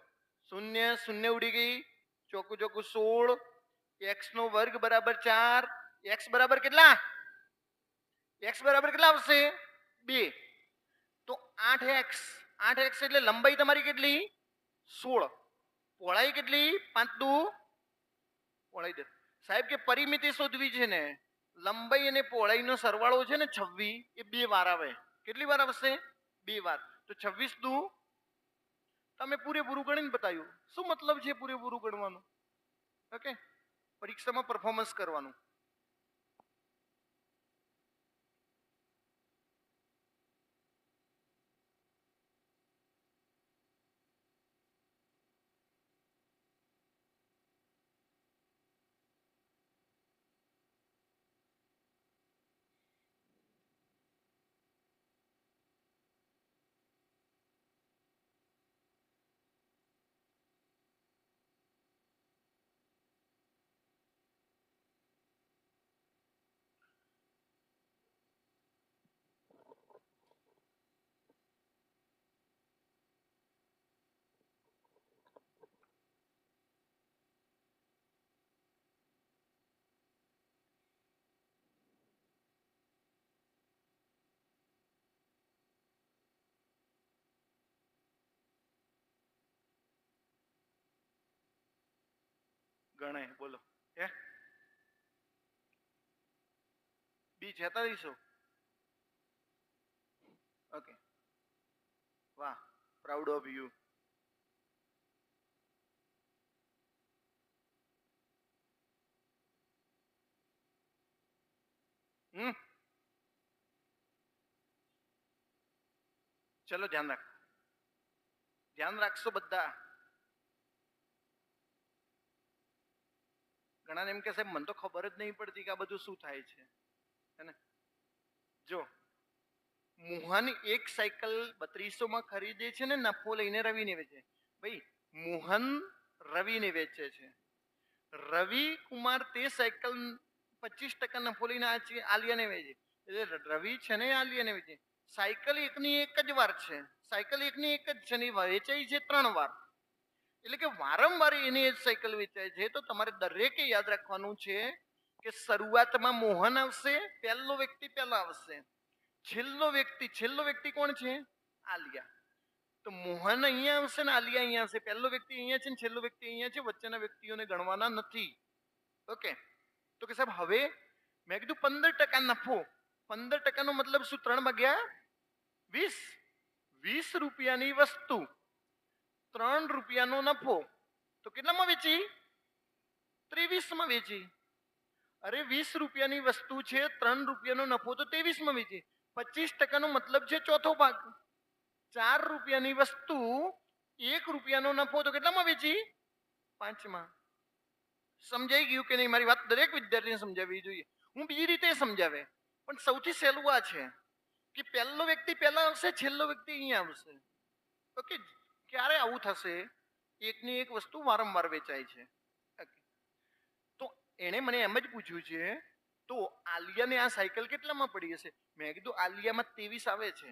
0 0 ઉડી ગઈ, ચોકું ચોકું 16. x નો વર્ગ બરાબર 4. x બરાબર કેટલા? x બરાબર કેટલા આવશે? 2. તો 8x, 8x એટલે લંબાઈ તમારી કેટલી? 16. પહોળાઈ કેટલી? 5 દુ પહોળાઈ દે. સાહેબ કે પરિમિતિ શોધવી છે ને, લંબાઈ અને પહોળાઈનો સરવાળો છે ને 26, એ 2 વાર આવે. કેટલી વાર આવશે? 2 વાર. તો 26 દુ તમે પૂરેપૂરું ગણીને બતાવ્યું. શું મતલબ છે પૂરેપૂરું ગણવાનું? ઓકે, પરીક્ષામાં પરફોર્મન્સ કરવાનું. ગણે બોલો હે બી 4600. ઓકે, વાહ, પ્રાઉડ ઓફ યુ. ચલો ધ્યાન રાખશો બધા. ઘણા એમ કે સાહેબ મને તો ખબર જ નહીં પડતી કે આ બધું શું થાય છે, હે ને? જો મોહન એક સાયકલ 3200 માં ખરીદે છે ને નફો લઈને રવિને વેચે. ભાઈ મોહન રવિને વેચે છે, રવિ કુમાર તે સાયકલ 25% નફો લઈને આલિયાને વેચે. એટલે રવિ છે ને આલિયાને વેચે. સાયકલ એકની એક જ વાર છે, સાયકલ એકની એક જ છે ને વેચાઈ છે 3 વાર. એટલે કે વારંવાર એની એ સાયકલ વેચાય છે. તો તમારે દરેકે યાદ રાખવાનું છે કે શરૂઆતમાં મોહન આવશે, પહેલો વ્યક્તિ પહેલા આવશે, છેલ્લો વ્યક્તિ કોણ છે? આલિયા. તો મોહન અહીંયા આવશે ને આલિયા અહીંયા આવશે. પહેલો વ્યક્તિ અહીંયા છે ને છેલ્લો વ્યક્તિ અહીંયા છે. વચ્ચેના વ્યક્તિઓને ગણવાના નથી. ઓકે, તો કે સાહેબ હવે મેં કીધું 15% નફો. 15% નો મતલબ શું? 3 ભાગ્યા 20. 20 રૂપિયાની વસ્તુ 3 રૂપિયાનો નફો, તો કેટલામાં વેચી? 23 માં વેચી. અરે 20 રૂપિયાની વસ્તુ છે, 3 રૂપિયાનો નફો, તો 23 માં વેચી. 25% નો મતલબ છે ચોથો ભાગ. 4 રૂપિયાની વસ્તુ 1 રૂપિયાનો નફો, તો કેટલામાં વેચી? 5 માં. સમજાઈ ગયું કે નહીં? મારી વાત દરેક વિદ્યાર્થીને સમજાવવી જોઈએ. હું બીજી રીતે સમજાવે, પણ સૌથી સહેલું આ છે કે પહેલો વ્યક્તિ પહેલા આવશે, છેલ્લો વ્યક્તિ અહીંયા આવશે. ઓકે, ક્યારે આવું થશે? એકની એક વસ્તુ વારંવાર વેચાય છે. તો એણે મને એમ જ પૂછ્યું છે, તો આલિયાને આ સાયકલ કેટલામાં પડી હશે? મેં કીધું આલિયામાં 23 આવે છે.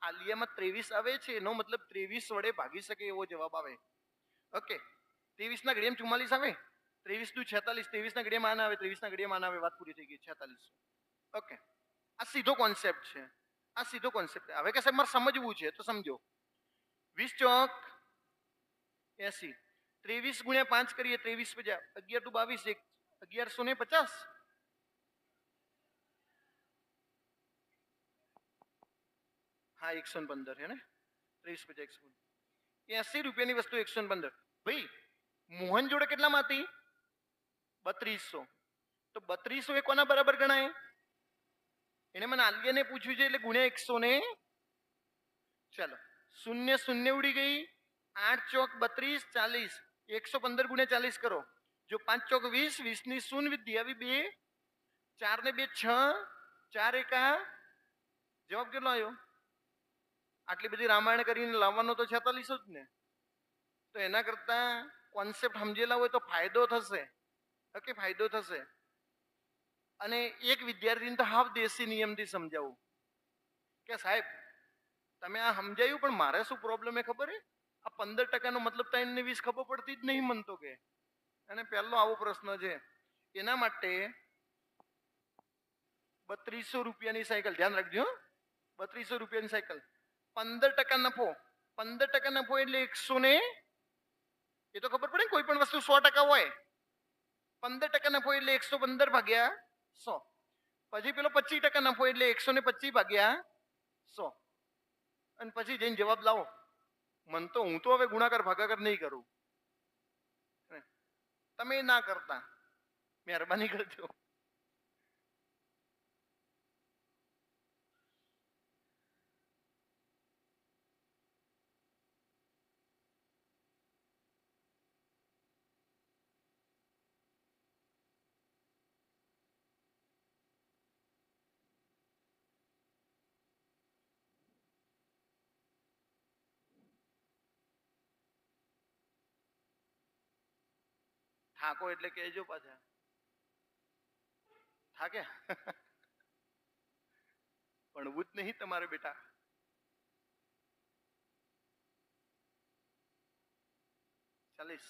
આલિયામાં 23 આવે છે, એનો મતલબ 23 વડે ભાગી શકે એવો જવાબ આવે. ઓકે, 23 ના ઘડિયામાં 44 આવે, 23 નું 46, 23 ના ઘડિયામાં આના આવે, 23 ના ઘડિયામાં આના આવે, વાત પૂરી થઈ ગઈ. 46. ઓકે, આ સીધો કોન્સેપ્ટ છે. આ સીધો કોન્સેપ્ટ. હવે કે સાહેબ મારે સમજવું છે તો સમજો. 20 ચોક 80, 23 ગુણ્યા 5 કરીએ, 23 50, 11 ટુ 22, 1150. હા 115 है ना, 30 50 180 રૂપિયાની વસ્તુ 115. ભાઈ મોહન જોડે કેટલામાં હતી? 3200. તો 3200 એ કોના બરાબર ગણાય? એને મને આલિયાને પૂછ્યું છે એટલે ગુણ્યા 100 ને ચાલો શૂન્ય શૂન્ય ઉડી ગઈ. 8 ચોક 32, 40, 115 ગુણ્યા 40 કરો. જો 5 ચોક 20, 20 ની શૂન્ય વિધિ આવી 2, 4 ને 2 6, 4 એકા, જવાબ કેટલો આવ્યો? આટલી બધી રામાયણ કરીને લાવવાનો તો 46 જ ને. તો એના કરતા કોન્સેપ્ટ સમજેલા હોય તો ફાયદો થશે. ઓકે, ફાયદો થશે. અને એક વિદ્યાર્થીને તો હાવ દેશી નિયમથી સમજાવું કે સાહેબ તમે આ સમજાયું, પણ મારે શું પ્રોબ્લેમ એ ખબર હે? આ 15% નો મતલબ 3 ને 20 ખબર પડતી જ નહીં મનતો કે. અને પહેલો આવો પ્રશ્ન છે. એના માટે 3200 રૂપિયાની સાયકલ, ધ્યાન રાખજો, 3200 રૂપિયાની સાયકલ, 15% નફો. 15% નફો એટલે 100 ને, એ તો ખબર પડે, કોઈ પણ વસ્તુ 100% હોય. 15% નફો એટલે 115 ભાગ્યા 100. પછી પેલો 25% નફો એટલે 125 ભાગ્યા 100. અને પછી જઈને જવાબ લાવો. મન તો, હું તો હવે ગુણાકાર ભાગાકાર નહીં કરું. તમે ના કરતા, મહેરબાની કરજો. થાકો એટલે કહેજો પાછા. થાકે ભણવું જ નહીં તમારે બેટા. ચાલીસ.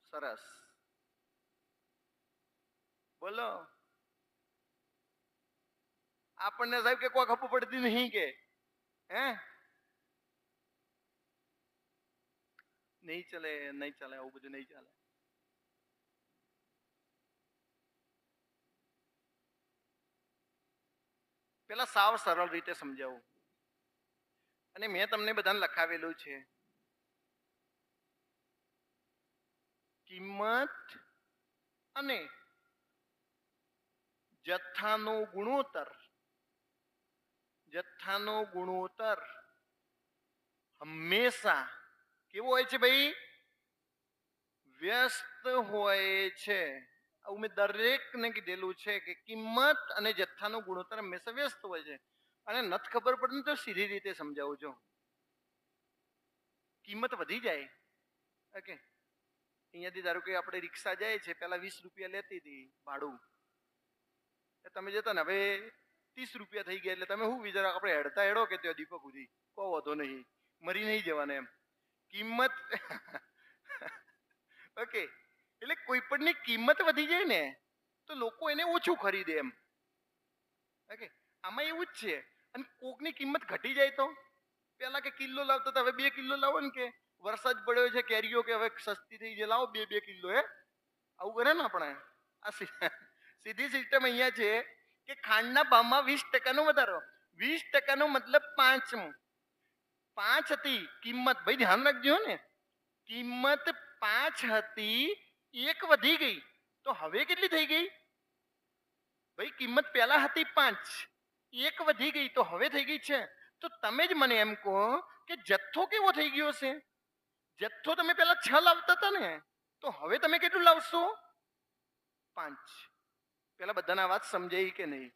સરસ, બોલો. આપણને સાહેબ કે કોઈ ખબર પડતી નહીં કે હે નહીં ચાલે, નહીં ચાલે, આવું બધું નહીં ચાલે. પેલા સાવ સરળ રીતે સમજાવું, અને મેં તમને બધાને લખાવેલું છે. કિંમત અને જથ્થાનો ગુણોત્તર, જથ્થાનો ગુણોત્તર હંમેશા કેવો હોય છે ભાઈ? વ્યસ્ત હોય છે. આવું મેં દરેકને કીધેલું છે કે કિંમત અને જથ્થાનો ગુણોત્તર હંમેશા વ્યસ્ત હોય છે. અને નથી ખબર પડતી તો સીધી રીતે સમજાવું છું. કિંમત વધી જાય, ઓકે, અહીંયાથી ધારો કે આપણે રિક્ષા જાય છે, પહેલા 20 રૂપિયા લેતી હતી ભાડું, તમે જતા ને હવે 30 રૂપિયા થઈ ગયા, એટલે તમે શું વિચારો આપણે હેડતા હેડો કે ત્યાં દીપક સુધી કોઈ વાંધો નહીં, મરી નહીં જવાના એમ. કિંમત ઓકે, એટલે કોઈ પણની કિંમત વધી જાય ને તો લોકો એને ઓછું ખરીદે એમ. ઓકે, આમાં એવું જ છે. અને કોકની કિંમત ઘટી જાય તો પેલા કે કિલો લાવતા હતા, હવે 2 કિલો લાવો ને, કે વરસાદ પડ્યો છે કેરીઓ કે હવે સસ્તી થઈ જાય, લાવો 2 કિલો. હે આવું કરે ને આપણે. આ સીધી સિસ્ટમ અહીંયા છે કે ખાંડના ભાવમાં 20% વધારો. 20% મતલબ 5. 5 હતી કિંમત, ભાઈ ધ્યાન રાખજો ને, કિંમત 5 હતી, 1 વધી ગઈ તો હવે કેટલી થઈ ગઈ ભાઈ? કિંમત પહેલા હતી 5, 1 વધી ગઈ તો હવે થઈ ગઈ છે. તો તમે જ મને એમ કહો કે જથ્થો કેવો થઈ ગયો છે? જથ્થો તમે પહેલા 6 લાવતા હતા ને, તો હવે તમે કેટલું લાવશો? 5. પેલા બધાના વાત સમજાય કે નહીં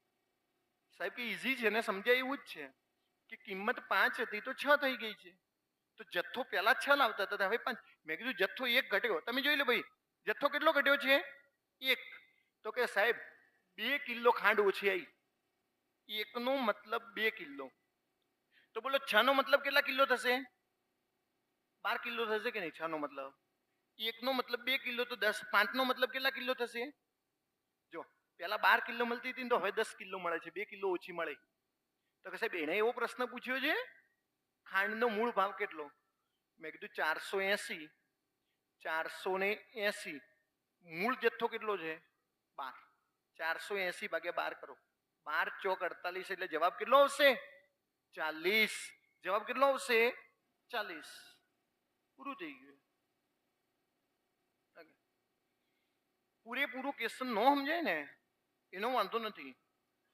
સાહેબ? કે ઈઝી છે ને, સમજાય એવું જ છે કે કિંમત 5 હતી તો 6 થઈ ગઈ છે. તો જથ્થો પહેલા 6 લાવતા હતા, હવે 5. મેં કીધું જથ્થો 1 ઘટ્યો. તમે જોઈ લો ભાઈ, જથ્થો કેટલો ઘટ્યો છે? 1. તો કે સાહેબ 2 કિલો ખાંડ ઓછી આવી. 1 નો મતલબ 2 કિલો. તો બોલો 6 નો મતલબ કેટલા કિલો થશે? 12 કિલો થશે કે નહીં? 6 નો મતલબ 1 નો મતલબ 2 કિલો તો 10. 5 નો મતલબ કેટલા કિલો થશે? જો પેલા 12 કિલો મળતી હતી તો હવે 10 કિલો મળે છે, 2 કિલો ઓછી મળે. તો કે સાહેબ એને એવો પ્રશ્ન પૂછ્યો છે ખાંડનો મૂળ ભાવ કેટલો? મેં કીધું 480. 480 મૂળ જથ્થો કેટલો છે? 12. 480 ભાગ્યા 12 કરો, 12 ચોક 48, એટલે જવાબ કેટલો આવશે? 40. જવાબ કેટલો આવશે? 40. પૂરું થઈ ગયું. પૂરેપૂરું ક્વેશ્ચન ન સમજાય ને એનો વાંધો નથી.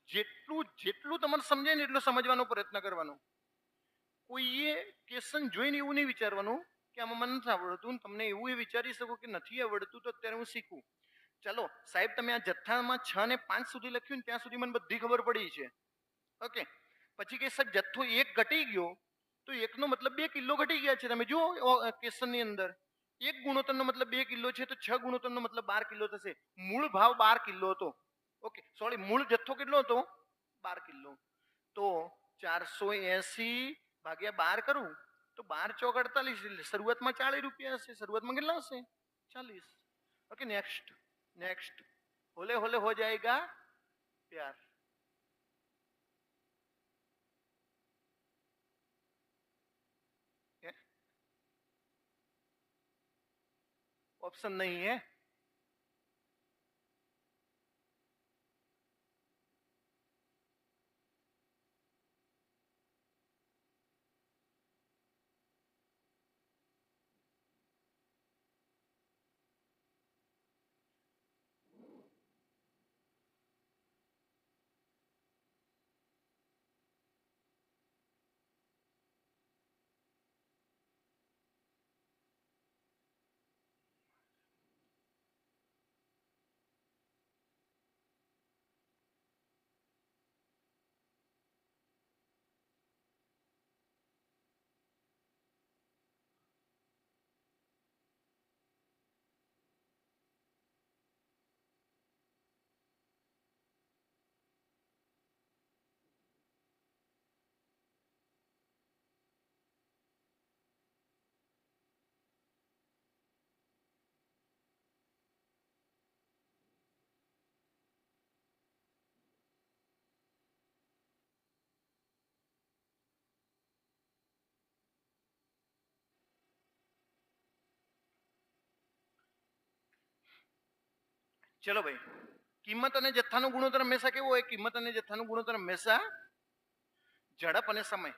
જેટલું તમારે સમજાય ને એટલું સમજવાનો પ્રયત્ન કરવાનો. કોઈએ ક્વેશ્ચન જોઈને એવું નહીં વિચારવાનું કે આમાં મને નથી આવડતું. તમને એવું વિચારી શકો કે નથી આવડતું તો અત્યારે હું શીખું. ચાલો સાહેબ, તમે આ જથ્થામાં 6 ને 5 સુધી લખ્યું ને ત્યાં સુધી મને બધી ખબર પડી છે. ઓકે, પછી કે સાહેબ જથ્થો 1 ઘટી ગયો તો 1 નો મતલબ 2 કિલો ઘટી ગયા છે. તમે જુઓ ક્વેશ્ચનની અંદર 1 ગુણોત્તરનો મતલબ 2 કિલો છે, તો 6 ગુણોત્તરનો મતલબ 12 કિલો થશે. મૂળ ભાવ 12 કિલો હતો. ઓકે, સોરી, મૂળ જથ્થો કેટલો હતો? 12 કિલો. તો 480 ભાગ્યા 12 કરું તો 12 ચોક 48, એટલે શરૂઆતમાં 40 રૂપિયા હશે. શરૂઆતમાં કેટલા હશે? 40. Okay, next next. होले होले हो जाएगा प्यार. ऑप्शन नहीं है. ચલો ભાઈ, કિંમત અને જથ્થાનો ગુણોત્તર હંમેશા કેવો હોય? કિંમત અને જથ્થાનો ગુણોત્તર હંમેશા ઝડપ અને સમય.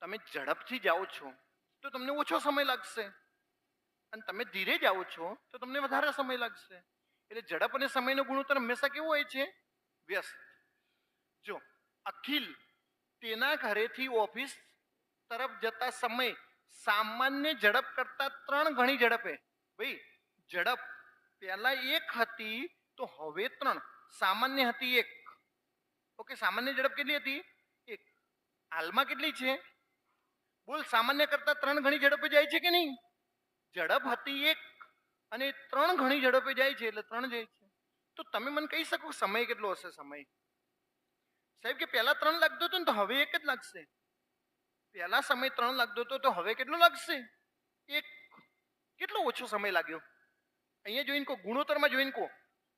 તમે ઝડપથી જાઓ છો તો તમને ઓછો સમય લાગશે, અને તમે ધીરે જાઓ છો તો તમને વધારે સમય લાગશે. એટલે ઝડપ અને સમયનો ગુણોત્તર હંમેશા કેવો હોય છે? વ્યસ્ત. જો અખિલ તેના ઘરેથી ઓફિસ તરફ જતા સમય સામાન્ય ઝડપ કરતા 3 ગણી ઝડપે. ભાઈ, ઝડપ પહેલા 1 હતી તો હવે 3. સામાન્ય હતી 1. ઓકે, સામાન્ય ઝડપ કેટલી હતી? 1. હાલમાં કેટલી છે? બોલ, સામાન્ય કરતા 3 ગણી ઝડપે જાય છે કે નહીં? ઝડપ હતી 1 અને 3 ગણી ઝડપે જાય છે, એટલે 3 જાય છે. તો તમે મને કહી શકો સમય કેટલો હશે? સમય સાહેબ કે પહેલા 3 લાગતો હતો ને તો હવે 1 જ લાગશે. પહેલા સમય 3 લાગતો હતો તો હવે કેટલો લાગશે? 1. કેટલો ઓછો સમય લાગ્યો? અહીંયા જોઈને કહો, ગુણોત્તરમાં જોઈને કહો,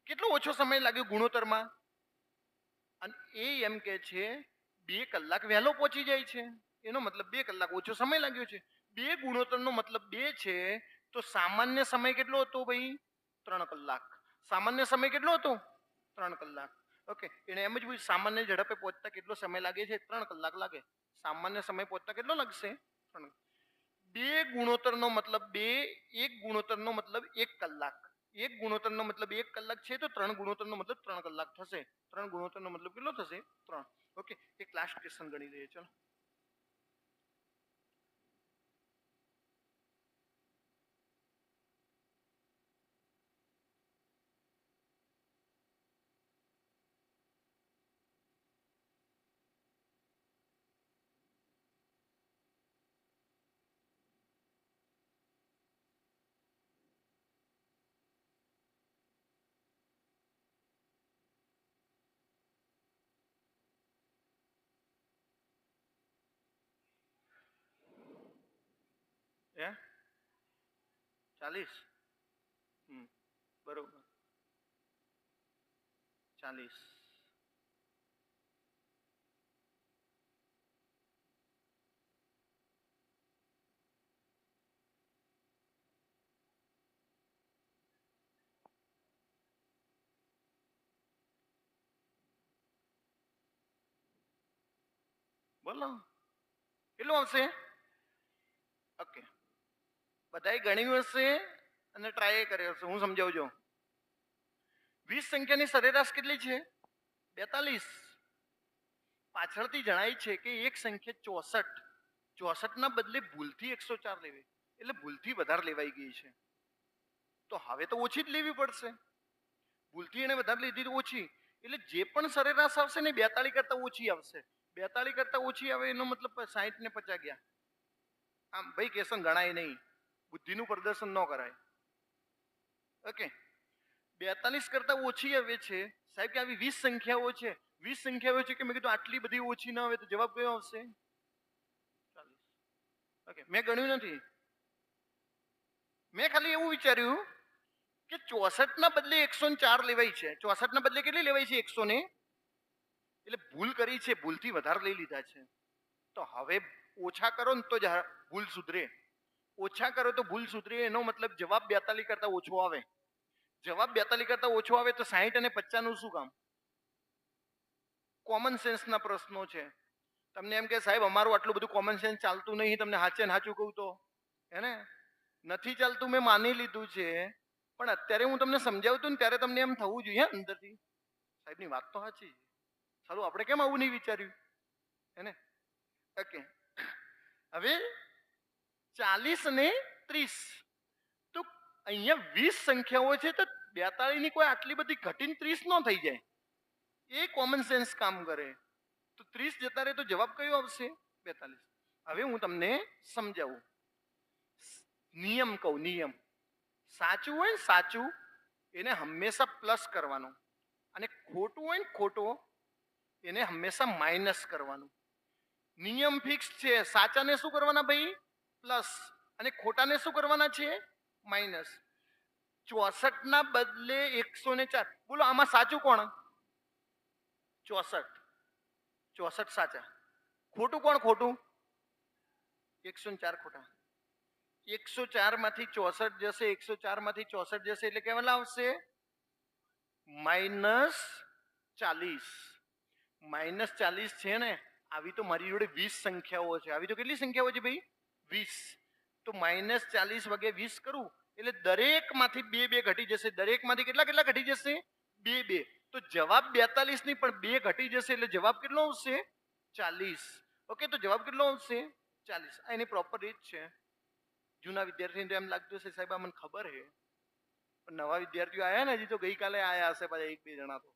કેટલો ઓછો સમય લાગ્યો ગુણોત્તરમાં? અને એ એમ કે છે 2 કલાક વહેલો પહોંચી જાય છે, એનો મતલબ 2 કલાક ઓછો સમય લાગ્યો છે. 2 ગુણોત્તરનો મતલબ 2 છે, તો સામાન્ય સમય કેટલો હતો ભાઈ? 3 કલાક. સામાન્ય સમય કેટલો હતો? 3 કલાક. ઓકે, એને એમ જ પૂછ્યું સામાન્ય ઝડપે પહોંચતા કેટલો સમય લાગે છે? 3 કલાક લાગે. સામાન્ય સમય પહોંચતા કેટલો લાગશે? 3. 2 ગુણોત્તરનો મતલબ 2, 1 ગુણોત્તરનો મતલબ 1 કલાક. 1 ગુણોત્તરનો મતલબ 1 કલાક છે, તો 3 ગુણોત્તરનો મતલબ 3 કલાક થશે. 3 ગુણોત્તરનો મતલબ કેટલો થશે? 3. ઓકે, એક લાસ્ટ ક્વેશ્ચન ગણી લઈએ. ચલો, હે 40? બરોબર, 40. બોલો કેટલું આવશે? ઓકે, બધાએ ગણ્યું હશે અને ટ્રાય કર્યો હશે. હું સમજાવું છું. 20 સંખ્યાની સરેરાશ કેટલી છે? 42. પાછળથી જણાય છે કે એક સંખ્યા 64. 64 ના બદલે ભૂલથી 104 લેવી, એટલે ભૂલથી વધારે લેવાઈ ગઈ છે. તો હવે તો ઓછી જ લેવી પડશે. ભૂલથી એને વધારે લીધી તો ઓછી, એટલે જે પણ સરેરાશ આવશે ને 42 કરતા ઓછી આવશે. 42 કરતા ઓછી આવે એનો મતલબ 60 ને 50 ગયા. આમ ભાઈ કેસન ગણાય નહીં, બુદ્ધિનું પ્રદર્શન ન કરાય. ઓકે, 42 કરતા ઓછી આવે છે સાહેબ કે આવી 20 સંખ્યાઓ છે. 20 સંખ્યાઓ છે કે મેં કીધું આટલી બધી ઓછી ના આવે તો જવાબ કયો આવશે? 40. ઓકે, મેં ગણ્યું નથી. મેં ખાલી એવું વિચાર્યું કે 64 ના બદલે 104 લેવાય છે. 64 ના બદલે કેટલી લેવાય છે? 100 ને. એટલે ભૂલ કરી છે, ભૂલથી વધારે લઈ લીધા છે. તો હવે ઓછા કરો ને તો જ ભૂલ સુધરે. ઓછા કરો તો ભૂલ સુધરે, એનો મતલબ જવાબ 42 કરતા ઓછો આવે. જવાબ 42 કરતા ઓછો આવે તો 60 અને 50 નું શું કામ? કોમન સેન્સના પ્રશ્નો છે. તમને એમ કે સાહેબ અમારું આટલું બધું કોમન સેન્સ ચાલતું નહીં, તમને હાચે ને હાચું કહું તો હે નથી ચાલતું, મેં માની લીધું છે. પણ અત્યારે હું તમને સમજાવતું ને ત્યારે તમને એમ થવું જોઈએ અંદરથી સાહેબની વાત તો સાચી. સારું, આપણે કેમ આવું નહીં વિચાર્યું? હે? ઓકે, હવે 40 ને 30, તો અહીંયા 20 સંખ્યાઓ છે, તો 42 ની કોઈ આટલી બધી ઘટીને 30 ન થઈ જાય. એ કોમન સેન્સ કામ કરે. તો 30 જતા રહે તો જવાબ કયો આવશે? 42. હવે હું તમને સમજાવું. નિયમ કહું, નિયમ. સાચું હોય ને સાચું એને હંમેશા પ્લસ કરવાનું, અને ખોટું હોય ને ખોટો એને હંમેશા માઇનસ કરવાનું. નિયમ ફિક્સ છે. સાચાને શું કરવાના ભાઈ? પ્લસ. અને ખોટાને શું કરવાના છે? માઇનસ. 64 ના બદલે 104. બોલો આમાં સાચું કોણ? 64. 64 સાચા. ખોટું કોણ? ખોટું 104 ખોટા. 104 માંથી 64 જશે, 104 માંથી 64 જશે એટલે કેવા આવશે? -40 છે ને, આવી તો મારી જોડે 20 સંખ્યાઓ છે. આવી તો કેટલી સંખ્યાઓ છે ભાઈ? 20. તો -40 વગે 20 કરું એટલે દરેક માંથી 2 2 ઘટી જશે. દરેક માંથી કેટલા કેટલા ઘટી જશે? 2 2. તો જવાબ 42 નહીં પણ 2 ઘટી જશે એટલે જવાબ કેટલો આવશે? 40. ઓકે, તો જવાબ કેટલો આવશે? 40. આ એની પ્રોપર રીત છે. જૂના વિદ્યાર્થીને એમ લાગતું હશે સાહેબ મને ખબર છે, પણ નવા વિદ્યાર્થીઓ આયા ને હજી તો ગઈકાલે આયા હશે પાછા 1 2 જણા તો.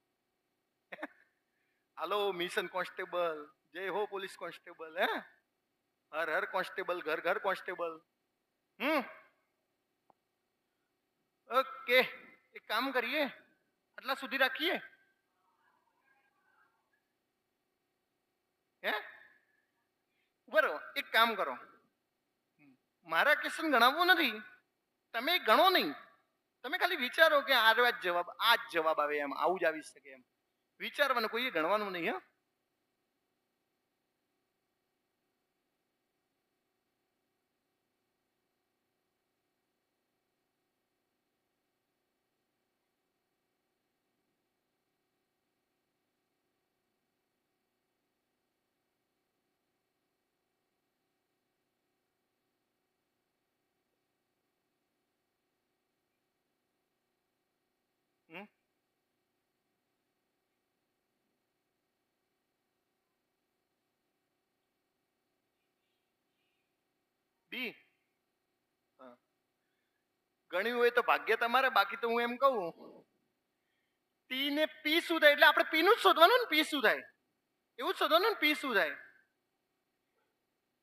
હાલો મિશન કોન્સ્ટેબલ, જય હો પોલીસ કોન્સ્ટેબલ, હે હર હર કોન્સ્ટેબલ, ઘર ઘર કોન્સ્ટેબલ. ઓકે, એક કામ કરીએ, આટલા સુધી રાખીએ. હે બરો, એક કામ કરો, મારા ક્વેશ્ચન ગણાવવો નથી, તમે ગણો નહીં, તમે ખાલી વિચારો કે આ જ જવાબ આવે, એમ આવું જ આવી શકે, એમ વિચારવાનું, કોઈએ ગણવાનું નહીં. બી ગણ્યું હોય તો ભાગ્ય તમારે, બાકી તો હું એમ કહું ટી ને પી શું થાય એટલે આપણે પી નું જ શોધવાનું ને, પી શું થાય એવું જ શોધવાનું ને, પી શું થાય.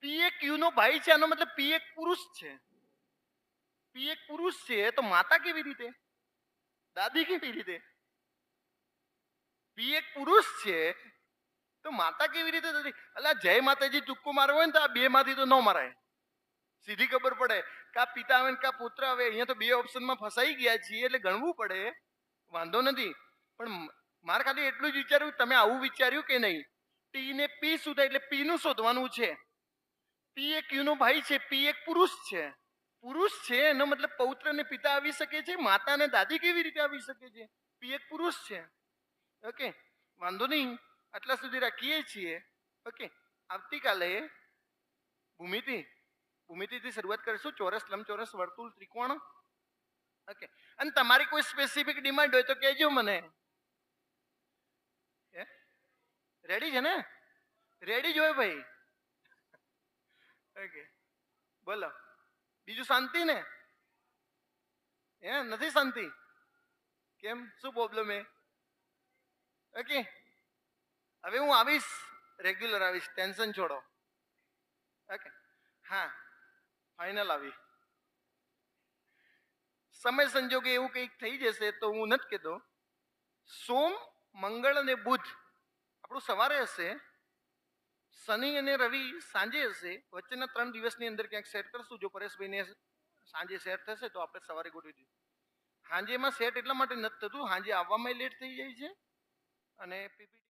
પી એક યુ નો ભાઈ છે, આનો મતલબ પી એક પુરુષ છે. પી એક પુરુષ છે તો માતા કેવી રીતે, દાદી કેવી રીતે? પી એક પુરુષ છે તો માતા કેવી રીતે થતી? અલા જય માતાજી ચુક્કો મારવો હોય ને તો આ બે માંથી તો ન મરાય. સીધી ખબર પડે કે આ પિતા આવે કે આ પુત્ર આવે. અહીંયા તો બે ઓપ્શનમાં ફસાઈ ગયા છીએ એટલે ગણવું પડે, વાંધો નથી. પણ મારે ખાલી એટલું જ વિચાર્યું, તમે આવું વિચાર્યું કે નહીં? ટી ને પી શું થાય એટલે પી નું શોધવાનું છે. પી એક યુ નો ભાઈ છે, પી એક પુરુષ છે. પુરુષ છે એનો મતલબ પૌત્ર ને પિતા આવી શકે છે, માતા ને દાદી કેવી રીતે આવી શકે છે? પી એક પુરુષ છે. ઓકે, વાંધો નહીં, આટલા સુધી રાખીએ છીએ. ઓકે, આવતીકાલે ભૂમિતિથી શરૂઆત કરીશું. ચોરસ, લંબચોરસ, વર્તુળ, ત્રિકોણ. ઓકે, અને તમારી કોઈ સ્પેસિફિક ડિમાન્ડ હોય તો કહેજો મને. રેડી છે ને? રેડી જ હોય ભાઈ. ઓકે, બોલો બીજું શાંતિ ને? નથી શાંતિ? કેમ, શું પ્રોબ્લેમ? ઓકે, હવે હું આવીશ, રેગ્યુલર આવીશ, ટેન્શન છોડો. ઓકે, હા ફાઇનલ આવી. સમય સંજોગે એવું કંઈક થઈ જશે તો હું નથી કહેતો. સોમ, મંગળ અને બુધ આપણું સવારે હશે, શનિ અને રવિ સાંજે હશે. વચ્ચેના 3 દિવસની અંદર ક્યાંક સેટ કરશું. જો પરેશભાઈને સાંજે સેટ થશે તો આપણે સવારે ગોઠવી દઈશું. સાંજે એમાં સેટ એટલા માટે નથી થતું, સાંજે આવવામાં લેટ થઈ જાય છે અને પીપીટી